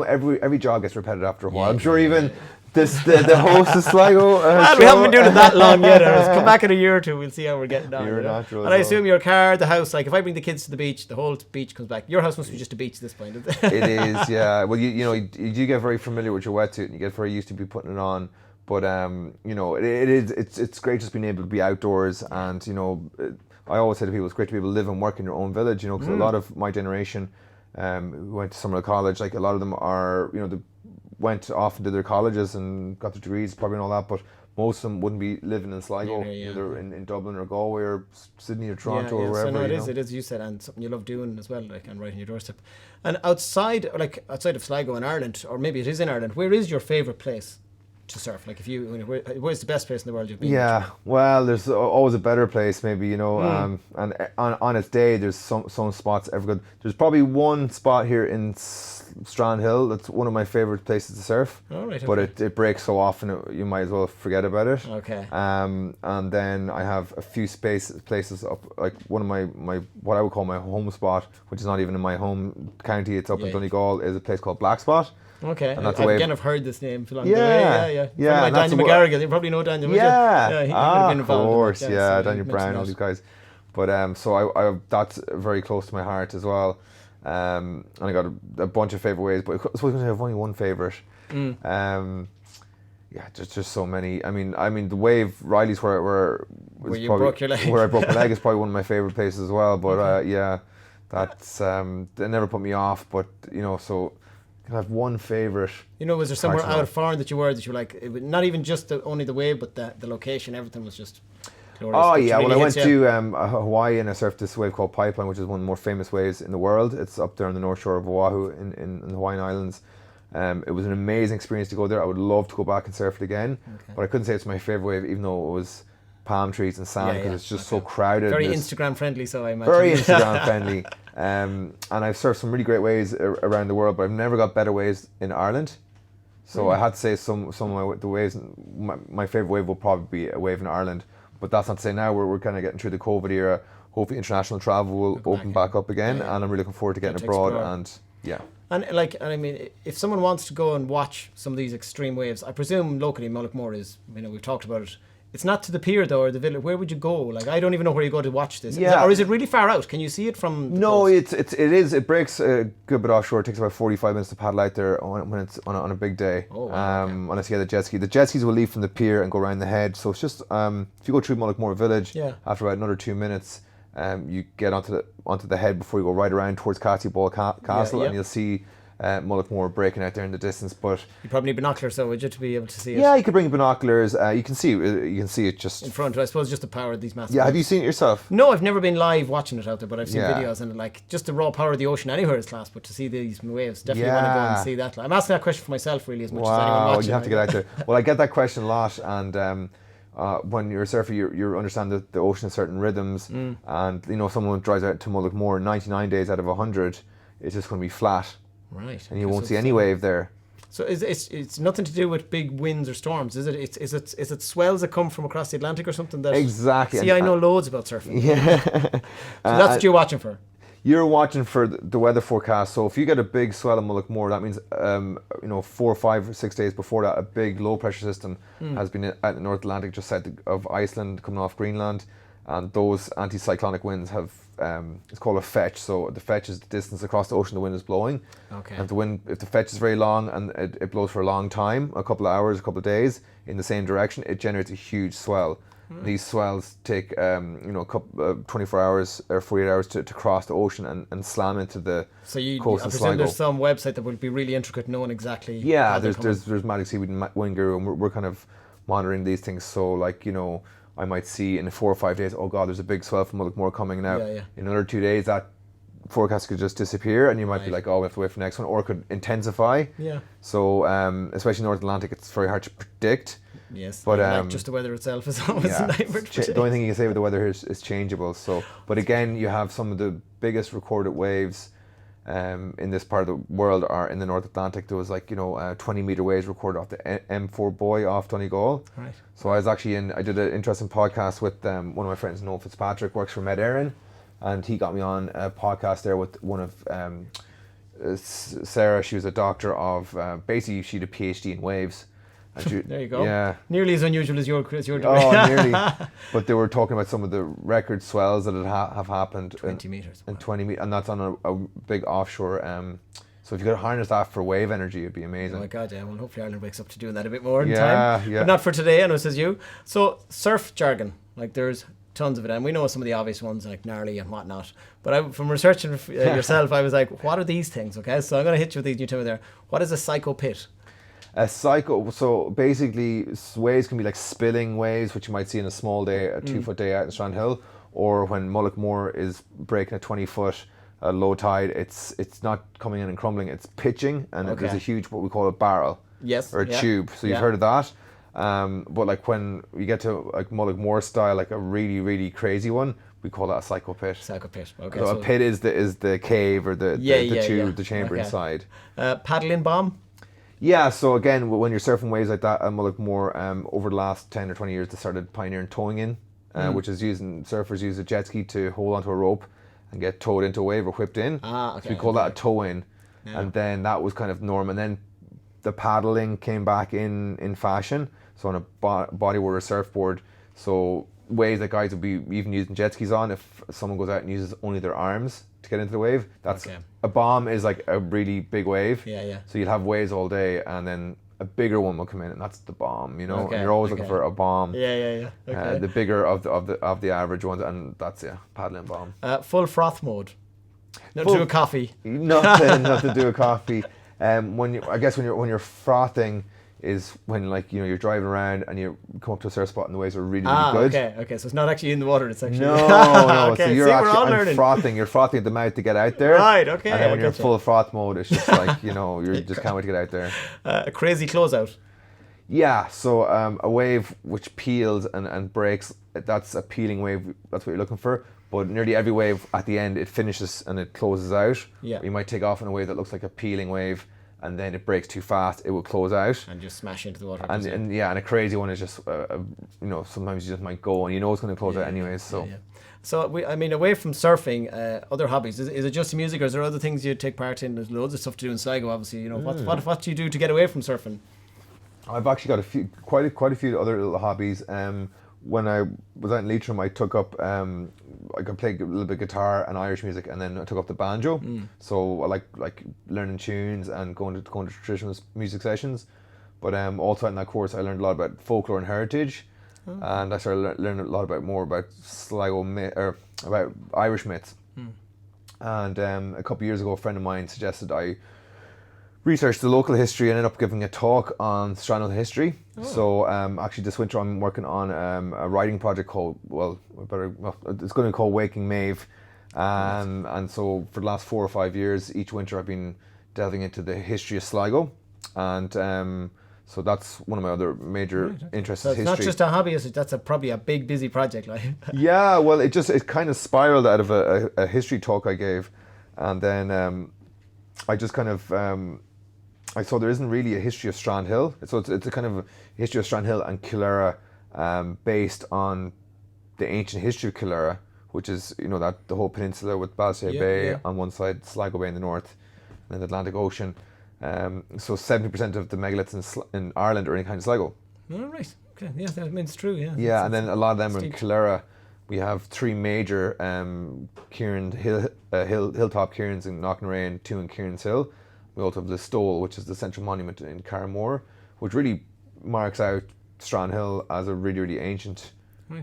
Speaker 2: every job gets repetitive after a while. I'm sure even. The host of Sligo
Speaker 1: we haven't been doing it that long yet. Come back in a year or two, we'll see how we're getting on.
Speaker 2: You're natural.
Speaker 1: And I assume your car, the house, like if I bring the kids to the beach, the whole beach comes back. Your house must be just a beach at this point.
Speaker 2: It is, yeah. Well, you do get very familiar with your wetsuit and you get very used to be putting it on. But it's great just being able to be outdoors, and I always say to people it's great to be able to live and work in your own village. Because a lot of my generation who went to Summerhill College, like a lot of them are they went off into their colleges and got their degrees probably and all that, but most of them wouldn't be living in Sligo, either in Dublin or Galway or Sydney or Toronto or wherever.
Speaker 1: So it is, you said, and something you love doing as well, like, and right on your doorstep. And outside of Sligo in Ireland, or maybe it is in Ireland, where is your favourite place to surf? Like, if you, where's the best place in the world you've been?
Speaker 2: Yeah, well, there's always a better place, maybe, and on its day, there's some spots ever good. There's probably one spot here in Strand Hill that's one of my favourite places to surf.
Speaker 1: All right, okay.
Speaker 2: But it breaks so often, you might as well forget about it.
Speaker 1: Okay.
Speaker 2: And then I have a few places up, like one of my what I would call my home spot, which is not even in my home county, it's up in Donegal, is a place called Black Spot.
Speaker 1: Okay,
Speaker 2: and that's
Speaker 1: I've heard this name along the way. Yeah. Daniel McGarrigle, you probably know Daniel.
Speaker 2: Yeah,
Speaker 1: he have been
Speaker 2: of course.
Speaker 1: In
Speaker 2: Yeah,
Speaker 1: so
Speaker 2: Daniel Brown, all these guys. But so I that's very close to my heart as well. And I got a bunch of favourite waves, but I suppose I have only one favourite. Yeah, just so many. I mean, the wave Reilly's where
Speaker 1: you broke your leg.
Speaker 2: Where I broke my leg is probably one of my favourite places as well. But yeah, that's they never put me off. But so. I have one favourite.
Speaker 1: Was there somewhere out far that you were like, it was not even just only the wave, but the location, everything was just glorious?
Speaker 2: Oh yeah, well I went to Hawaii and I surfed this wave called Pipeline, which is one of the more famous waves in the world. It's up there on the north shore of Oahu in the Hawaiian Islands. It was an amazing experience to go there. I would love to go back and surf it again, but I couldn't say it's my favourite wave, even though it was palm trees and sand, because it's just so crowded.
Speaker 1: Very Instagram friendly, so I imagine.
Speaker 2: Very Instagram friendly. And I've surfed some really great waves around the world, but I've never got better waves in Ireland. So I had to say some of the waves, my favourite wave will probably be a wave in Ireland. But that's not to say now we're kind of getting through the COVID era. Hopefully international travel will open back up again, and I'm really looking forward to getting abroad. And yeah. And
Speaker 1: I mean, if someone wants to go and watch some of these extreme waves, I presume locally Mullaghmore is, we've talked about it. It's not to the pier though, or the village. Where would you go? Like, I don't even know where you go to watch this.
Speaker 2: Yeah.
Speaker 1: Or is it really far out? Can you see it from the
Speaker 2: No,
Speaker 1: coast?
Speaker 2: it breaks a good bit offshore. It takes about 45 minutes to paddle out there when it's on a big day.
Speaker 1: Oh, wow, okay.
Speaker 2: Unless you get the jet ski. The jet skis will leave from the pier and go around the head. So it's just if you go through Mullaghmore village, after about another 2 minutes, you get onto the head before you go right around towards Castlebar Castle, and you'll see Mullaghmore breaking out there in the distance. But
Speaker 1: you probably need binoculars though, would you, to be able to see it?
Speaker 2: Yeah, you could bring binoculars. You can see it just
Speaker 1: in front. I suppose just the power of these massive.
Speaker 2: Yeah,
Speaker 1: waves.
Speaker 2: have you seen it yourself?
Speaker 1: No, I've never been live watching it out there, but I've seen videos, and like just the raw power of the ocean anywhere is class. But to see these waves, definitely want to go and see that. I'm asking that question for myself really as much as anyone watching.
Speaker 2: You have to get out there. Well, I get that question a lot, and when you're a surfer, you understand the ocean has certain rhythms, and someone drives out to Mullaghmore 99 days out of 100, it's just going to be flat.
Speaker 1: Right.
Speaker 2: And you won't see any wave there.
Speaker 1: So it's nothing to do with big winds or storms, is it? Is it swells that come from across the Atlantic or something?
Speaker 2: Exactly.
Speaker 1: See, I know loads about surfing.
Speaker 2: Yeah.
Speaker 1: So that's what you're watching for.
Speaker 2: You're watching for the weather forecast. So if you get a big swell in Mullaghmore, that means 4, 5, or 6 days before that, a big low pressure system has been out in the North Atlantic, just south of Iceland, coming off Greenland, and those anticyclonic winds have it's called a fetch. So the fetch is the distance across the ocean the wind is blowing.
Speaker 1: Okay.
Speaker 2: And if the fetch is very long and it blows for a long time, a couple of hours, a couple of days in the same direction, it generates a huge swell. These swells take 24 hours or 48 hours to cross the ocean and slam into the coast of Sligo.
Speaker 1: So there's some website that would be really intricate knowing exactly.
Speaker 2: Yeah, there's Magic Seaweed and Wind Guru, and we're kind of monitoring these things. So I might see in 4 or 5 days, oh God, there's a big swell from Mullaghmore coming now.
Speaker 1: Yeah.
Speaker 2: In another 2 days, that forecast could just disappear, and you might be like, oh, we have to wait for the next one, or it could intensify.
Speaker 1: Yeah.
Speaker 2: So, especially North Atlantic, it's very hard to predict.
Speaker 1: Yes,
Speaker 2: but
Speaker 1: just the weather itself is always a nightmare.
Speaker 2: The only thing you can say with the weather is changeable. So, but again, you have some of the biggest recorded waves in this part of the world are in the North Atlantic. There was 20 metre waves recorded off the M4 buoy off Donegal.
Speaker 1: Right.
Speaker 2: So I was actually I did an interesting podcast with one of my friends, Noel Fitzpatrick, works for Med Éireann, and he got me on a podcast there with one of Sarah. She was a doctor of basically she did a PhD in waves.
Speaker 1: There you go.
Speaker 2: Yeah.
Speaker 1: Nearly as unusual as your degree.
Speaker 2: Oh, nearly. But they were talking about some of the record swells that have happened.
Speaker 1: 20 metres.
Speaker 2: And 20 meters, and that's on a big offshore. So if you could harness that for wave energy, it'd be amazing.
Speaker 1: Oh my God, yeah. Well, hopefully Ireland wakes up to doing that a bit more in
Speaker 2: time.
Speaker 1: Yeah. But not for today, I know, says you. So surf jargon, there's tons of it, and we know some of the obvious ones like gnarly and whatnot. But from researching yourself, I was like, what are these things? Okay, so I'm going to hit you with these. You tell me there. What is a psycho pit?
Speaker 2: So basically, waves can be like spilling waves, which you might see in a small day, a 2 foot day out in Strand Hill, or when Mullaghmore is breaking a 20 foot low tide, it's not coming in and crumbling, it's pitching, and there's a huge, what we call a barrel.
Speaker 1: Yes.
Speaker 2: or a tube. So you've heard of that. But like when you get to like Mullock style, like a really, really crazy one, we call that a psycho pit.
Speaker 1: Psycho pit. Okay.
Speaker 2: So a pit is the cave or the tube, the chamber inside.
Speaker 1: Paddling bomb.
Speaker 2: Yeah, so again, when you're surfing waves like that, Mullock over the last 10 or 20 years, they started pioneering towing in, which is surfers use a jet ski to hold onto a rope and get towed into a wave or whipped in. So we call that a tow in. Yeah. And then that was kind of norm. And then the paddling came back in fashion. So on a bodyboard or surfboard, so waves that guys would be even using jet skis on, if someone goes out and uses only their arms to get into the wave, that's a bomb is like a really big wave. So you'll have waves all day, and then a bigger one will come in, and that's the bomb, you know. And you're always looking for a bomb. The bigger of the average ones, and that's paddling bomb.
Speaker 1: Full froth mode. Nothing to do with coffee.
Speaker 2: Nothing to do with coffee. When you're frothing is when, like, you know, you're driving around and you come up to a surf spot and the waves are really, really good.
Speaker 1: Okay, so it's not actually in the water, it's actually...
Speaker 2: No,
Speaker 1: okay.
Speaker 2: So you're actually frothing. You're frothing at the mouth to get out there.
Speaker 1: Right, okay.
Speaker 2: And then when you're in full froth mode, it's just like, you know, you just can't wait to get out there.
Speaker 1: A crazy closeout.
Speaker 2: Yeah, so a wave which peels and breaks, that's a peeling wave, that's what you're looking for. But nearly every wave at the end, it finishes and it closes out. Yeah. You might take off in a wave that looks like a peeling wave, and then it breaks too fast, it will close out
Speaker 1: and just smash into the water.
Speaker 2: And a crazy one is just you know, sometimes you just might go and you know it's going to close out anyways. So
Speaker 1: so away from surfing, other hobbies, is it just music, or is there other things you take part in? There's loads of stuff to do in Sligo, obviously. You know, what do you do to get away from surfing?
Speaker 2: I've actually got quite a few other little hobbies. When I was out in Leitrim, I took up I could play a little bit of guitar and Irish music, and then I took up the banjo. So I like learning tunes and going to traditional music sessions. But also in that course, I learned a lot about folklore and heritage, and I started learning a lot more about Sligo or about Irish myths. And a couple of years ago, a friend of mine suggested I researched the local history and ended up giving a talk on Strandhill history. So actually this winter I'm working on a writing project called, it's going to be called Waking Maeve. And so for the last 4 or 5 years, each winter I've been delving into the history of Sligo. And so that's one of my other major interests.
Speaker 1: So it's
Speaker 2: history.
Speaker 1: not just a hobby, that's probably a big, busy project. Like.
Speaker 2: Yeah, well, it kind of spiraled out of a history talk I gave. And then I just kind of... I saw there isn't really a history of Strandhill. So it's a kind of a history of Strandhill and Killera based on the ancient history of Killera, which is, you know, that the whole peninsula with Balshay Bay on one side, Sligo Bay in the north, and then the Atlantic Ocean. So 70% of the megaliths in Ireland are in kind of Sligo.
Speaker 1: Oh, right. Okay. Yeah, that means true. Yeah.
Speaker 2: Yeah, and then a lot of them are in Killera. We have 3 major hilltop cairns in Knocknarea and 2 in Kieran's Hill. We also have the Stole, which is the central monument in Carramore, which really marks out Strandhill as a really, really ancient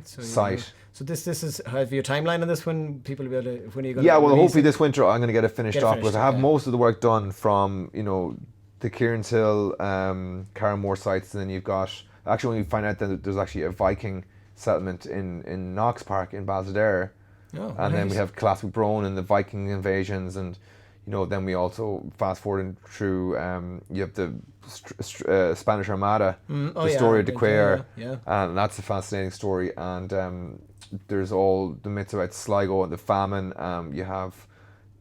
Speaker 2: site.
Speaker 1: So this is, have you a timeline on this, when people will be able to, when are you going to...
Speaker 2: Yeah, well, hopefully this winter I'm going to get it finished off, because I have most of the work done from, you know, the Kieran's Hill, Carramore sites, and then you've got, actually when you find out that there's actually a Viking settlement in Knox Park in Balsadare, then we have Classic Brone and the Viking invasions, and you know, then we also fast forwarding through. You have the Spanish Armada, the story of De Cuir, and that's a fascinating story. And there's all the myths about Sligo and the famine. You have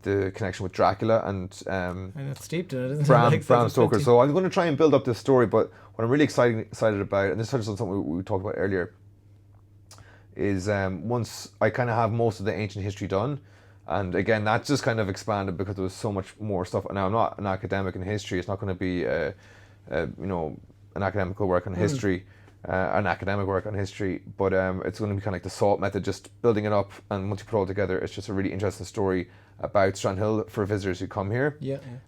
Speaker 2: the connection with Dracula and
Speaker 1: it's steeped in it, isn't
Speaker 2: it? Bram Stoker. So I'm going to try and build up this story. But what I'm really excited about, and this touches on something we talked about earlier, is once I kind of have most of the ancient history done. And again, that just kind of expanded because there was so much more stuff. Now, I'm not an academic in history. It's not going to be, you know, an academical work on history, an academic work on history. But it's going to be kind of like the SALT method, just building it up. And once you put it all together, it's just a really interesting story about Strandhill for visitors who come here.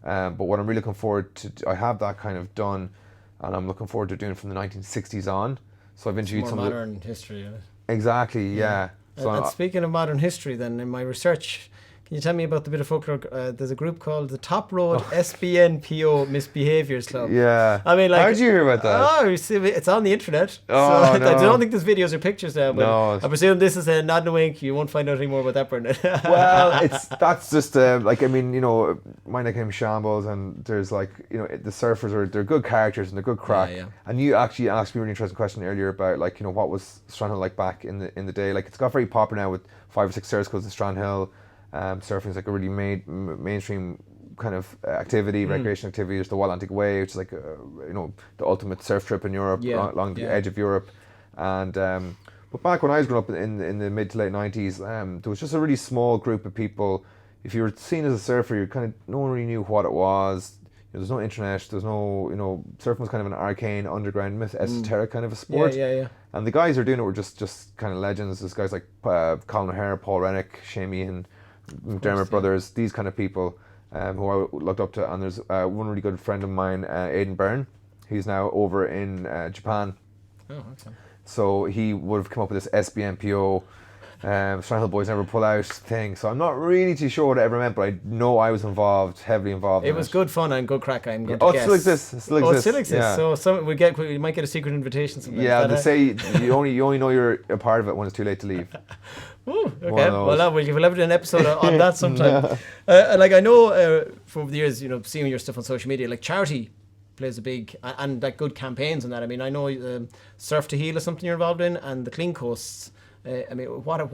Speaker 2: But what I'm really looking forward to, I have that kind of done, and I'm looking forward to doing from the 1960s on. So I've interviewed some
Speaker 1: modern history.
Speaker 2: Exactly, yeah.
Speaker 1: So and speaking of modern history, then, in my research, Can you tell me about the bit of folklore? There's a group called the Top Road SBNPO Misbehaviours Club.
Speaker 2: Yeah.
Speaker 1: I mean, like,
Speaker 2: how did you hear about that?
Speaker 1: Oh, you see, it's on the internet.
Speaker 2: Oh,
Speaker 1: so
Speaker 2: no.
Speaker 1: I don't think there's videos or pictures now. But
Speaker 2: No.
Speaker 1: I presume this is a nod and a wink. You won't find out any more about that, Brendan.
Speaker 2: Well, that's just like, I mean, you know, my nickname is Shambles, and there's like, you know, the surfers they're good characters and they're good crack.
Speaker 1: Yeah.
Speaker 2: And you actually asked me a really interesting question earlier about, like, you know, what was Strandhill like back in the day. Like, it's got very popular now with 5 or 6 surf schools in Strandhill. Surfing is like a really mainstream kind of activity, recreation activity. There's the Wild Atlantic Way, which is like you know, the ultimate surf trip in Europe, along the edge of Europe. And but back when I was growing up in the mid to late 90s, there was just a really small group of people. If you were seen as a surfer, you kind of, no one really knew what it was. There's no internet. There's no, you know, surfing was kind of an arcane, underground, esoteric kind of a sport.
Speaker 1: Yeah.
Speaker 2: And the guys who are doing it were just kind of legends. There's guys like Colin O'Hare, Paul Rennick, Shane Meehan, McDermott brothers, these kind of people who I looked up to. And there's one really good friend of mine, Aidan Byrne. He's now over in Japan.
Speaker 1: Oh, okay.
Speaker 2: So he would have come up with this SBNPO, Strandhill Boys Never Pull Out thing. So I'm not really too sure what it ever meant, but I know I was heavily involved.
Speaker 1: It was good fun and good crack. I'm going
Speaker 2: to
Speaker 1: guess.
Speaker 2: It still exists. It
Speaker 1: still exists.
Speaker 2: Yeah.
Speaker 1: So we might get a secret invitation.
Speaker 2: Yeah, they say you only know you're a part of it when it's too late to leave.
Speaker 1: Ooh, okay. Well, we'll have an episode on that sometime. Like, I know from over the years, you know, seeing your stuff on social media, like charity plays a big and like good campaigns on that. I mean, I know Surf to Heal is something you're involved in, and the Clean Coasts. I mean, what can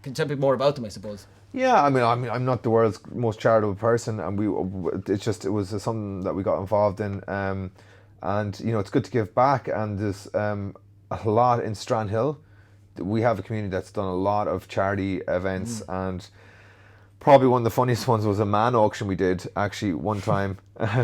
Speaker 1: you tell me more about them, I suppose?
Speaker 2: Yeah, I mean, I'm not the world's most charitable person, and it was something that we got involved in, and you know, it's good to give back, and there's a lot in Strandhill. We have a community that's done a lot of charity events, and probably one of the funniest ones was a man auction we did actually one time,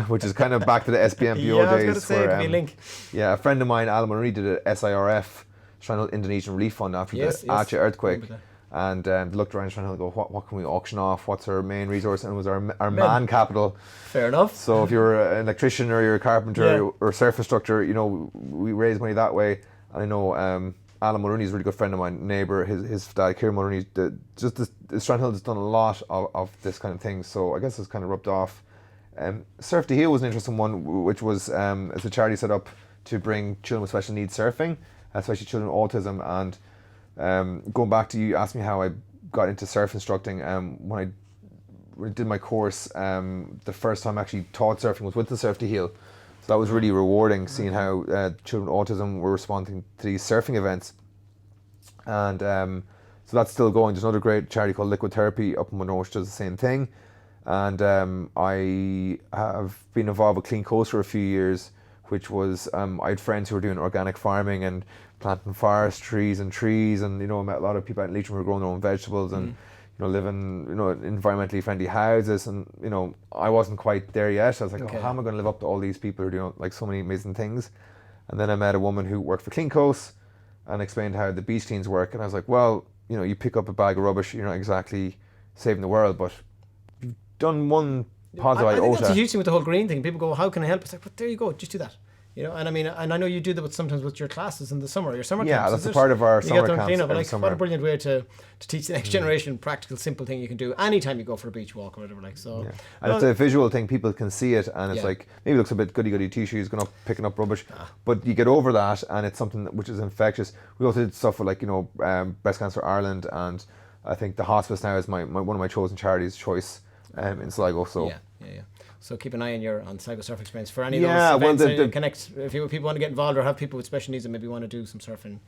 Speaker 2: which is kind of back to the SBNPO days.
Speaker 1: I was going to say, give me a link.
Speaker 2: Yeah, a friend of mine, Alan Marie, did a SIRF, Strandhill Indonesian Relief Fund, after the Aceh earthquake. And looked around Strandhill and go, what can we auction off? What's our main resource? And it was our man capital.
Speaker 1: Fair enough.
Speaker 2: So if you're an electrician or you're a carpenter or surf instructor, you know, we raise money that way. And I know Alan Mulrooney is a really good friend of mine, neighbour. His dad, Kieran Mulrooney, Strandhill has done a lot of this kind of thing. So I guess it's kind of rubbed off. Surf to Heal was an interesting one, which was as a charity set up to bring children with special needs surfing, especially children with autism. And going back to you asked me how I got into surf instructing. When I did my course, the first time I actually taught surfing was with the Surf to Heal. So that was really rewarding, seeing how children with autism were responding to these surfing events. And so that's still going. There's another great charity called Liquid Therapy up in Monroe which does the same thing. And I have been involved with Clean Coast for a few years, which was, I had friends who were doing organic farming and planting forest trees, and you know, I met a lot of people out in Leitrim who were growing their own vegetables and, you know, living, you know, environmentally friendly houses. And, you know, I wasn't quite there yet. I was like, oh, how am I going to live up to all these people who are doing like so many amazing things? And then I met a woman who worked for Clean Coast and explained how the beach cleans work. And I was like, well, you know, you pick up a bag of rubbish, you're not exactly saving the world, but you've done one positive iota.
Speaker 1: I think that's a huge thing with the whole green thing. People go, how can I help? It's like, but there you go, just do that. You know, and I mean, and I know you do that sometimes with your classes in the summer, your summer camps.
Speaker 2: Yeah, that's a part of our summer camps
Speaker 1: every
Speaker 2: summer.
Speaker 1: What a brilliant way to teach the next generation practical, simple thing you can do anytime you go for a beach walk or whatever. Like so,
Speaker 2: yeah. And it's a visual thing; people can see it, and it's like maybe it looks a bit goody two-shoes going up picking up rubbish, but you get over that, and it's something which is infectious. We also did stuff with, like, you know, Breast Cancer Ireland, and I think the hospice now is one of my chosen charities choice in Sligo. So
Speaker 1: yeah. So keep an eye on Sligo Surf Experience for any of those events. Connect if people want to get involved or have people with special needs and maybe want to do some surfing.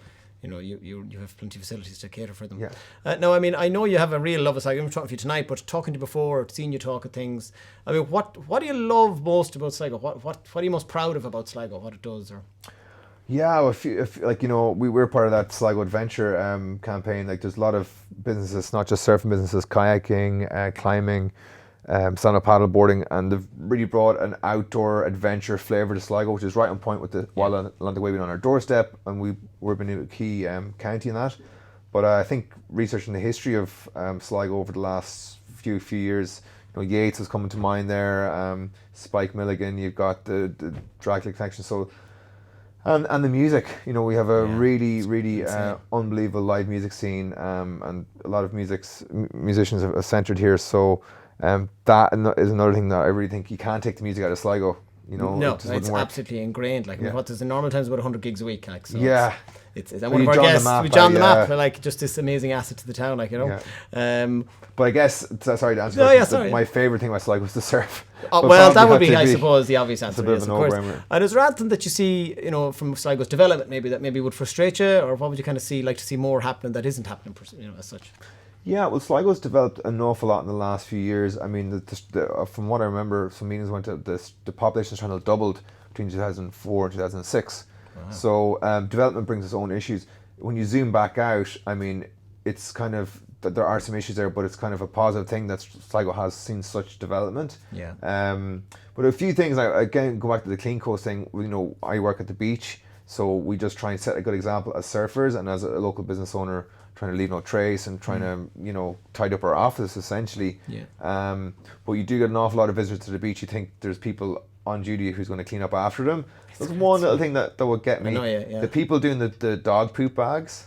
Speaker 1: You know, you have plenty of facilities to cater for them.
Speaker 2: Yeah.
Speaker 1: Now, I mean, I know you have a real love of Sligo. I'm talking to you tonight, but talking to you before, seeing you talk at things. I mean, what do you love most about Sligo? What are you most proud of about Sligo? What it does, or?
Speaker 2: Yeah, if like, you know, we're part of that Sligo Adventure campaign. Like, there's a lot of businesses, not just surfing businesses, kayaking, climbing, stand-up paddle boarding, and they've really brought an outdoor adventure flavour to Sligo, which is right on point with the Wild Atlantic Way being on our doorstep, and we're been a key county in that. But I think researching the history of Sligo over the last few years, you know, Yates is coming to mind there, Spike Milligan, you've got the Dragler connection. So And the music, you know, we have a really unbelievable live music scene, and a lot of musicians are centred here. So that is another thing that I really think you can't take the music out of Sligo. You know,
Speaker 1: No,
Speaker 2: it just
Speaker 1: it's
Speaker 2: wouldn't work.
Speaker 1: absolutely ingrained. Like, I mean, what is the normal times about 100 gigs a week? Like, so
Speaker 2: Yeah.
Speaker 1: It's one of
Speaker 2: you
Speaker 1: our
Speaker 2: John the
Speaker 1: guests.
Speaker 2: map,
Speaker 1: We John the
Speaker 2: yeah.
Speaker 1: map, like just this amazing asset to the town, like, you know.
Speaker 2: Yeah. But I guess, sorry to answer
Speaker 1: No,
Speaker 2: your
Speaker 1: yeah,
Speaker 2: question,
Speaker 1: sorry.
Speaker 2: my favourite thing was Sligo was the surf.
Speaker 1: Oh,
Speaker 2: But
Speaker 1: well, that
Speaker 2: probably
Speaker 1: would
Speaker 2: had
Speaker 1: be,
Speaker 2: to
Speaker 1: I suppose, the obvious answer.
Speaker 2: a bit
Speaker 1: Yes,
Speaker 2: of a
Speaker 1: of course.
Speaker 2: no-brainer.
Speaker 1: And is there anything that you see, you know, from Sligo's development, maybe that maybe would frustrate you, or what would you kind of like to see more happening that isn't happening, you know, as such?
Speaker 2: Yeah, well, Sligo's developed an awful lot in the last few years. I mean, from what I remember, some meetings went to the population channel doubled between 2004 and 2006. Wow. So development brings its own issues. When you zoom back out, I mean, it's kind of, there are some issues there, but it's kind of a positive thing that Sligo has seen such development.
Speaker 1: Yeah.
Speaker 2: But a few things, again, go back to the Clean Coast thing. You know, I work at the beach, so we just try and set a good example as surfers and as a local business owner, trying to leave no trace and trying to, you know, tidy up our office essentially.
Speaker 1: Yeah.
Speaker 2: But you do get an awful lot of visitors to the beach. You think there's people on duty who's going to clean up after them. There's one little thing that would get me.
Speaker 1: I know, yeah.
Speaker 2: The people doing the dog poop bags.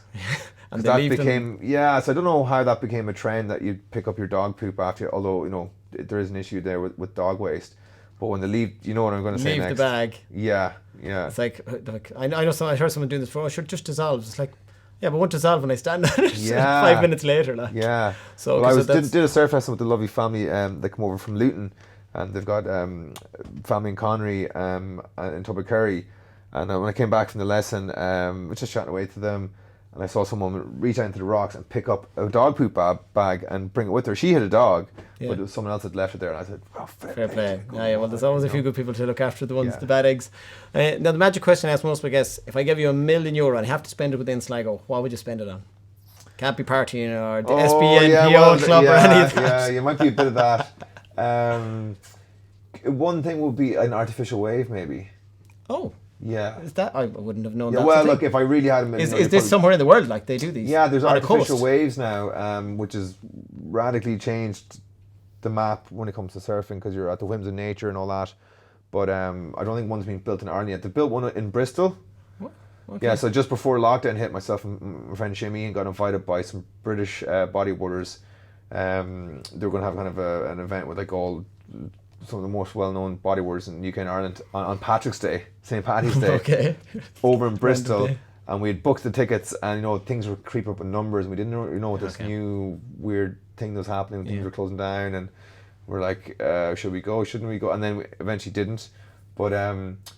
Speaker 1: And
Speaker 2: that
Speaker 1: leave
Speaker 2: became so I don't know how that became a trend that you pick up your dog poop after you, although, you know, there is an issue there with dog waste. But when they leave, you know what I'm going to say next.
Speaker 1: Leave the bag.
Speaker 2: Yeah.
Speaker 1: It's like I know I heard someone doing this before. Should just dissolve. It's like, yeah, but won't dissolve when I stand on it.
Speaker 2: Yeah.
Speaker 1: 5 minutes later, like.
Speaker 2: Yeah.
Speaker 1: So
Speaker 2: well, I
Speaker 1: did
Speaker 2: a surf lesson with a lovely family. They come over from Luton, and they've got family in Connery in Tubbercurry. And when I came back from the lesson, I was just chatting away to them, and I saw someone reach out into the rocks and pick up a dog poop bag and bring it with her. She had a dog, but it was someone else had left it there, and I said, "Oh, fair play."
Speaker 1: Yeah. Well, there's always a few good people to look after the ones,
Speaker 2: Yeah.
Speaker 1: the bad eggs. Now, the magic question I ask most of my guests: if I give you €1 million and you have to spend it within Sligo, what would you spend it on? Can't be partying or the SBNPO club or any of that.
Speaker 2: Yeah, you might be a bit of that. One thing would be an artificial wave, maybe.
Speaker 1: Oh.
Speaker 2: Yeah.
Speaker 1: Is that? I wouldn't have known
Speaker 2: Yeah,
Speaker 1: that.
Speaker 2: well, look, if I really had a million...
Speaker 1: Is this somewhere in the world, like they do these?
Speaker 2: Yeah, there's
Speaker 1: on
Speaker 2: artificial
Speaker 1: a coast?
Speaker 2: waves now, which has radically changed the map when it comes to surfing, because you're at the whims of nature and all that. But I don't think one's been built in Ireland yet. They built one in Bristol.
Speaker 1: What? Okay.
Speaker 2: Yeah, so just before lockdown hit, myself and my friend Shimmy got invited by some British bodyboarders. They were going to have kind of an event with like all some of the most well-known bodyboarders in the UK and Ireland on Patrick's Day, St. Paddy's Day,
Speaker 1: Okay.
Speaker 2: over in Bristol.
Speaker 1: Day.
Speaker 2: And we had booked the tickets, and, you know, things were creeping up in numbers, and we didn't know what this new weird thing that was happening. Things were closing down, and we're like, should we go? Shouldn't we go? And then we eventually didn't. But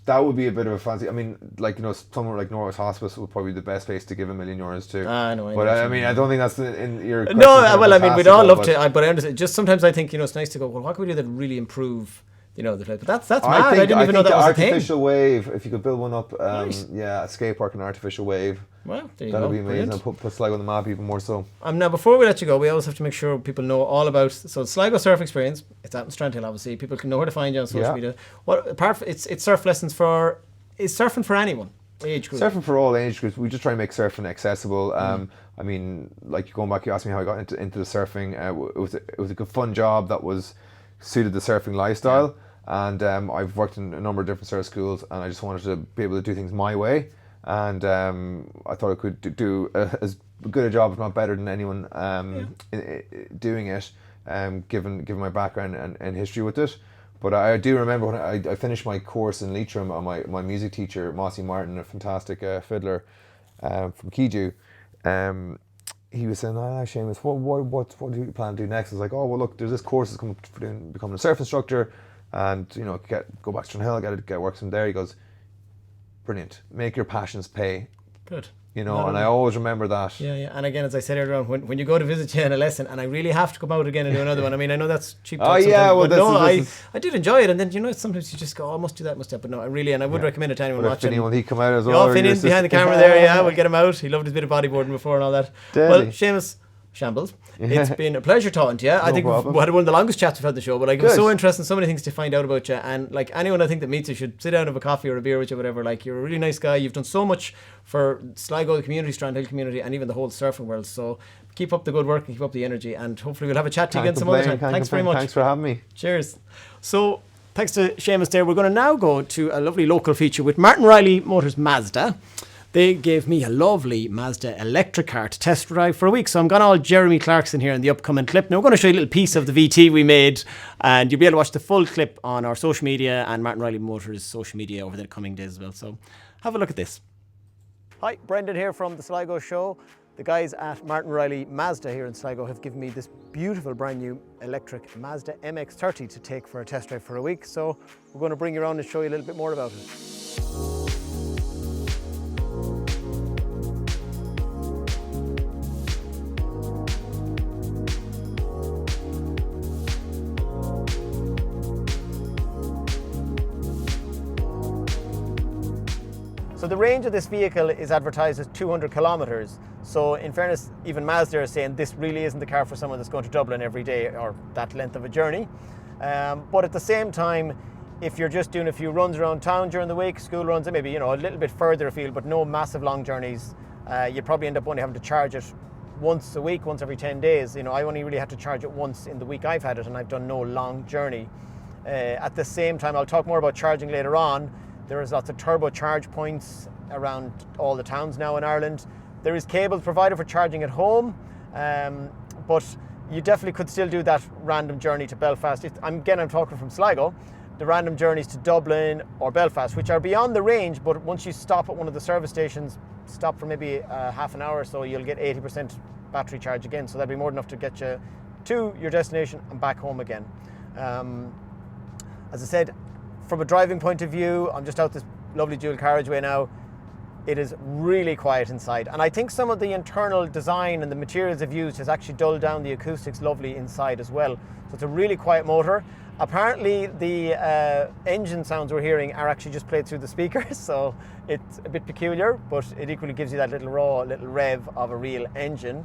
Speaker 2: that would be a bit of a fancy. I mean, like, you know, somewhere like Norwich Hospice would probably be the best place to give €1 million to.
Speaker 1: No,
Speaker 2: but I mean, I don't think that's in your.
Speaker 1: No, well, I mean, we'd all love to. But I understand. Just sometimes I think, you know, it's nice to go, well, what can we do that really improve, you know, the place? But that's mad. I didn't even know that was a thing.
Speaker 2: Artificial wave. If you could build one up,
Speaker 1: Nice.
Speaker 2: yeah, a skate park and artificial wave.
Speaker 1: Well, there you
Speaker 2: That'd
Speaker 1: go.
Speaker 2: be amazing.
Speaker 1: Brilliant.
Speaker 2: And put Sligo on the map even more so.
Speaker 1: Now, before we let you go, we always have to make sure people know all about. So, Sligo Surf Experience. It's out in Strandhill, obviously. People can know where to find you on social media. What apart from it's surf lessons for? Is surfing for anyone? Age group?
Speaker 2: Surfing for all age groups. We just try and make surfing accessible. I mean, like going back, you asked me how I got into the surfing. It was a good fun job that was suited the surfing lifestyle. And I've worked in a number of different surf schools, and I just wanted to be able to do things my way. And I thought I could do as good a job, if not better, than anyone doing it, given my background and history with it. But I do remember when I finished my course in Leitrim, and my music teacher, Mossy Martin, a fantastic fiddler from Keju, he was saying, Seamus, what do you plan to do next? I was like, oh, well, look, there's this course that's coming for becoming a surf instructor, and, you know, go back to Strandhill, get work from there. He goes, brilliant, make your passions pay.
Speaker 1: Good.
Speaker 2: You know, and I always remember that.
Speaker 1: Yeah. And again, as I said earlier on, when you go to visit you in a lesson, and I really have to come out again and do another one. I mean, I know that's cheap.
Speaker 2: Oh yeah, well,
Speaker 1: I did enjoy it, and then, you know, sometimes you just go, oh, I must do that, but no, I really, and I would recommend it to anyone watching.
Speaker 2: Finny, will he come out as well?
Speaker 1: Finney's behind the camera there. Yeah, we'll get him out. He loved his bit of bodyboarding before and all that. Well, Seamus Shambles, it's been a pleasure talking to you. I think we had one of the longest chats we've had on the show, but like, it was so interesting, so many things to find out about you, and like anyone I think that meets you should sit down and have a coffee or a beer with you, whatever. Like, you're a really nice guy. You've done so much for Sligo, the community, Strandhill community, and even the whole surfing world. So keep up the good work and keep up the energy, and hopefully we'll have a chat to you again some other time. Thanks very much.
Speaker 2: Thanks for having me.
Speaker 1: Cheers. So Thanks to Seamus there. We're going to now go to a lovely local feature with Martin Reilly Motors Mazda. They gave me a lovely Mazda electric car to test drive for a week. So I'm going all Jeremy Clarkson here in the upcoming clip. Now we're going to show you a little piece of the VT we made, and you'll be able to watch the full clip on our social media and Martin Reilly Motors social media over the coming days as well. So have a look at this. Hi, Brendan here from the Sligo Show. The guys at Martin Reilly Mazda here in Sligo have given me this beautiful brand new electric Mazda MX-30 to take for a test drive for a week. So we're going to bring you around and show you a little bit more about it. So the range of this vehicle is advertised as 200 kilometres. So in fairness, even Mazda are saying this really isn't the car for someone that's going to Dublin every day or that length of a journey. But at the same time, if you're just doing a few runs around town during the week, school runs, and maybe, you know, a little bit further afield, but no massive long journeys, you'd probably end up only having to charge it once a week, once every 10 days. You know, I only really had to charge it once in the week I've had it, and I've done no long journey. At the same time, I'll talk more about charging later on. There is lots of turbo charge points around all the towns now in Ireland. There is cables provided for charging at home, but you definitely could still do that random journey to Belfast. I'm talking from Sligo, the random journeys to Dublin or Belfast, which are beyond the range, but once you stop at one of the service stations, stop for maybe half an hour or so, you'll get 80% battery charge again. So that'd be more than enough to get you to your destination and back home again. As I said, from a driving point of view, I'm just out this lovely dual carriageway now. It is really quiet inside, and I think some of the internal design and the materials they've used has actually dulled down the acoustics lovely inside as well. So it's a really quiet motor. Apparently the engine sounds we're hearing are actually just played through the speakers, so it's a bit peculiar, but it equally gives you that little raw little rev of a real engine.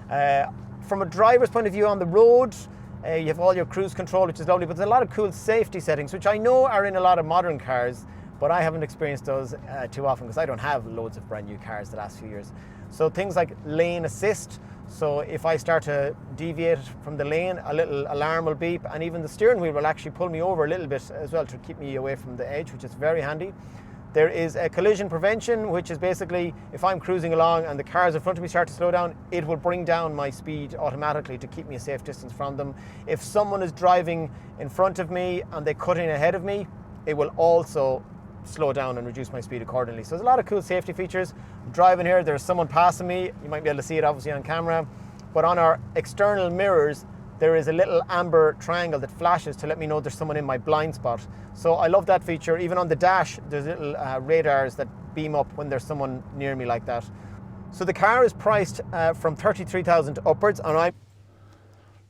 Speaker 1: From a driver's point of view on the road, you have all your cruise control, which is lovely, but there's a lot of cool safety settings, which I know are in a lot of modern cars, but I haven't experienced those too often because I don't have loads of brand new cars the last few years. So things like lane assist. So if I start to deviate from the lane, a little alarm will beep, and even the steering wheel will actually pull me over a little bit as well to keep me away from the edge, which is very handy. There is a collision prevention, which is basically if I'm cruising along and the cars in front of me start to slow down, it will bring down my speed automatically to keep me a safe distance from them. If someone is driving in front of me and they cut in ahead of me, it will also slow down and reduce my speed accordingly. So there's a lot of cool safety features. I'm driving here, there's someone passing me. You might be able to see it obviously on camera, but on our external mirrors, there is a little amber triangle that flashes to let me know there's someone in my blind spot. So I love that feature. Even on the dash, there's little radars that beam up when there's someone near me like that. So the car is priced from 33,000 upwards, and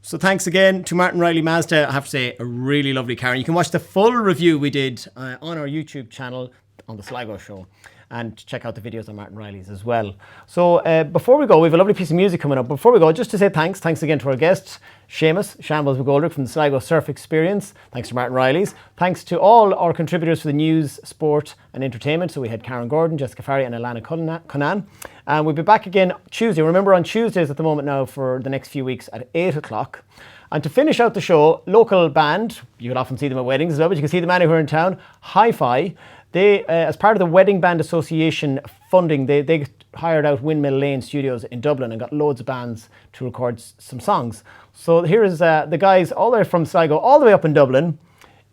Speaker 1: So thanks again to Martin Reilly Mazda. I have to say, a really lovely car. And you can watch the full review we did on our YouTube channel on the Sligo Show, and check out the videos on Martin Reilly's as well. So before we go, we have a lovely piece of music coming up. Before we go, just to say thanks again to our guest, Seamus McGoldrick from the Sligo Surf Experience. Thanks to Martin Reilly's. Thanks to all our contributors for the news, sport and entertainment. So we had Karen Gordon, Jessica Farry and Alana Conan. And we'll be back again Tuesday. Remember, on Tuesdays at the moment now for the next few weeks at 8 o'clock. And to finish out the show, local band, you will often see them at weddings as well, but you can see them anywhere in town, Hi-Fi. They, as part of the Wedding Band Association funding, they hired out Windmill Lane Studios in Dublin and got loads of bands to record some songs. So here is the guys all the way from Sligo, all the way up in Dublin.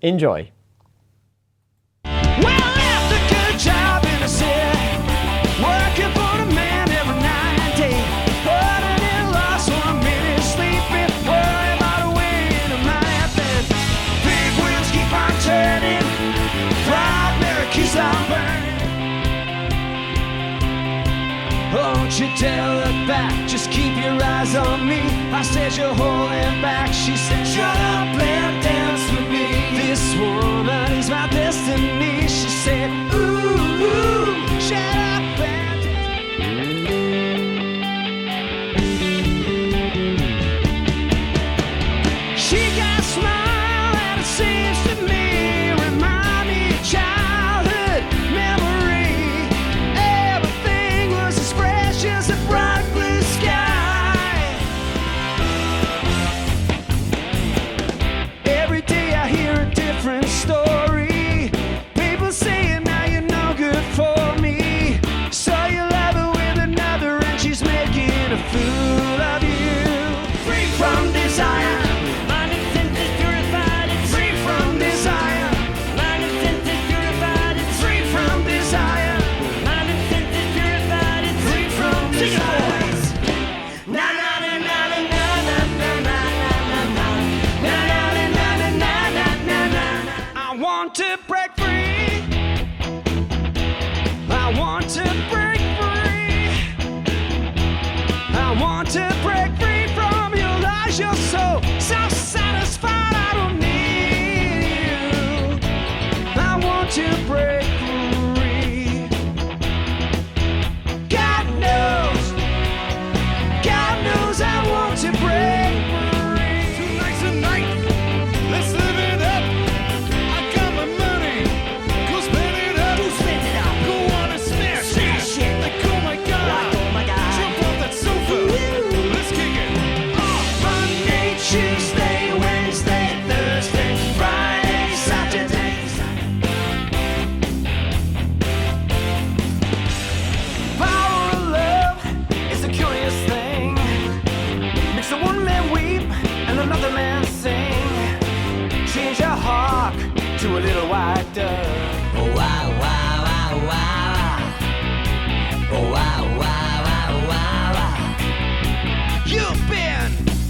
Speaker 1: Enjoy.
Speaker 6: Well, that's a good job in the city, working for the man every night and day, putting in loss 1 minute, sleeping, worrying about a way into my bed. Big wheels keep on turning, proud mirror keeps on burning. Won't you tell her back, just keep your eyes on me. I said you're holding back, she said shut up and dance with me. This woman is my destiny, she said ooh, shut up and dance. She got a smile and it seems to me remind me of childhood memory. Everything was as fresh as a bright blue sky. man.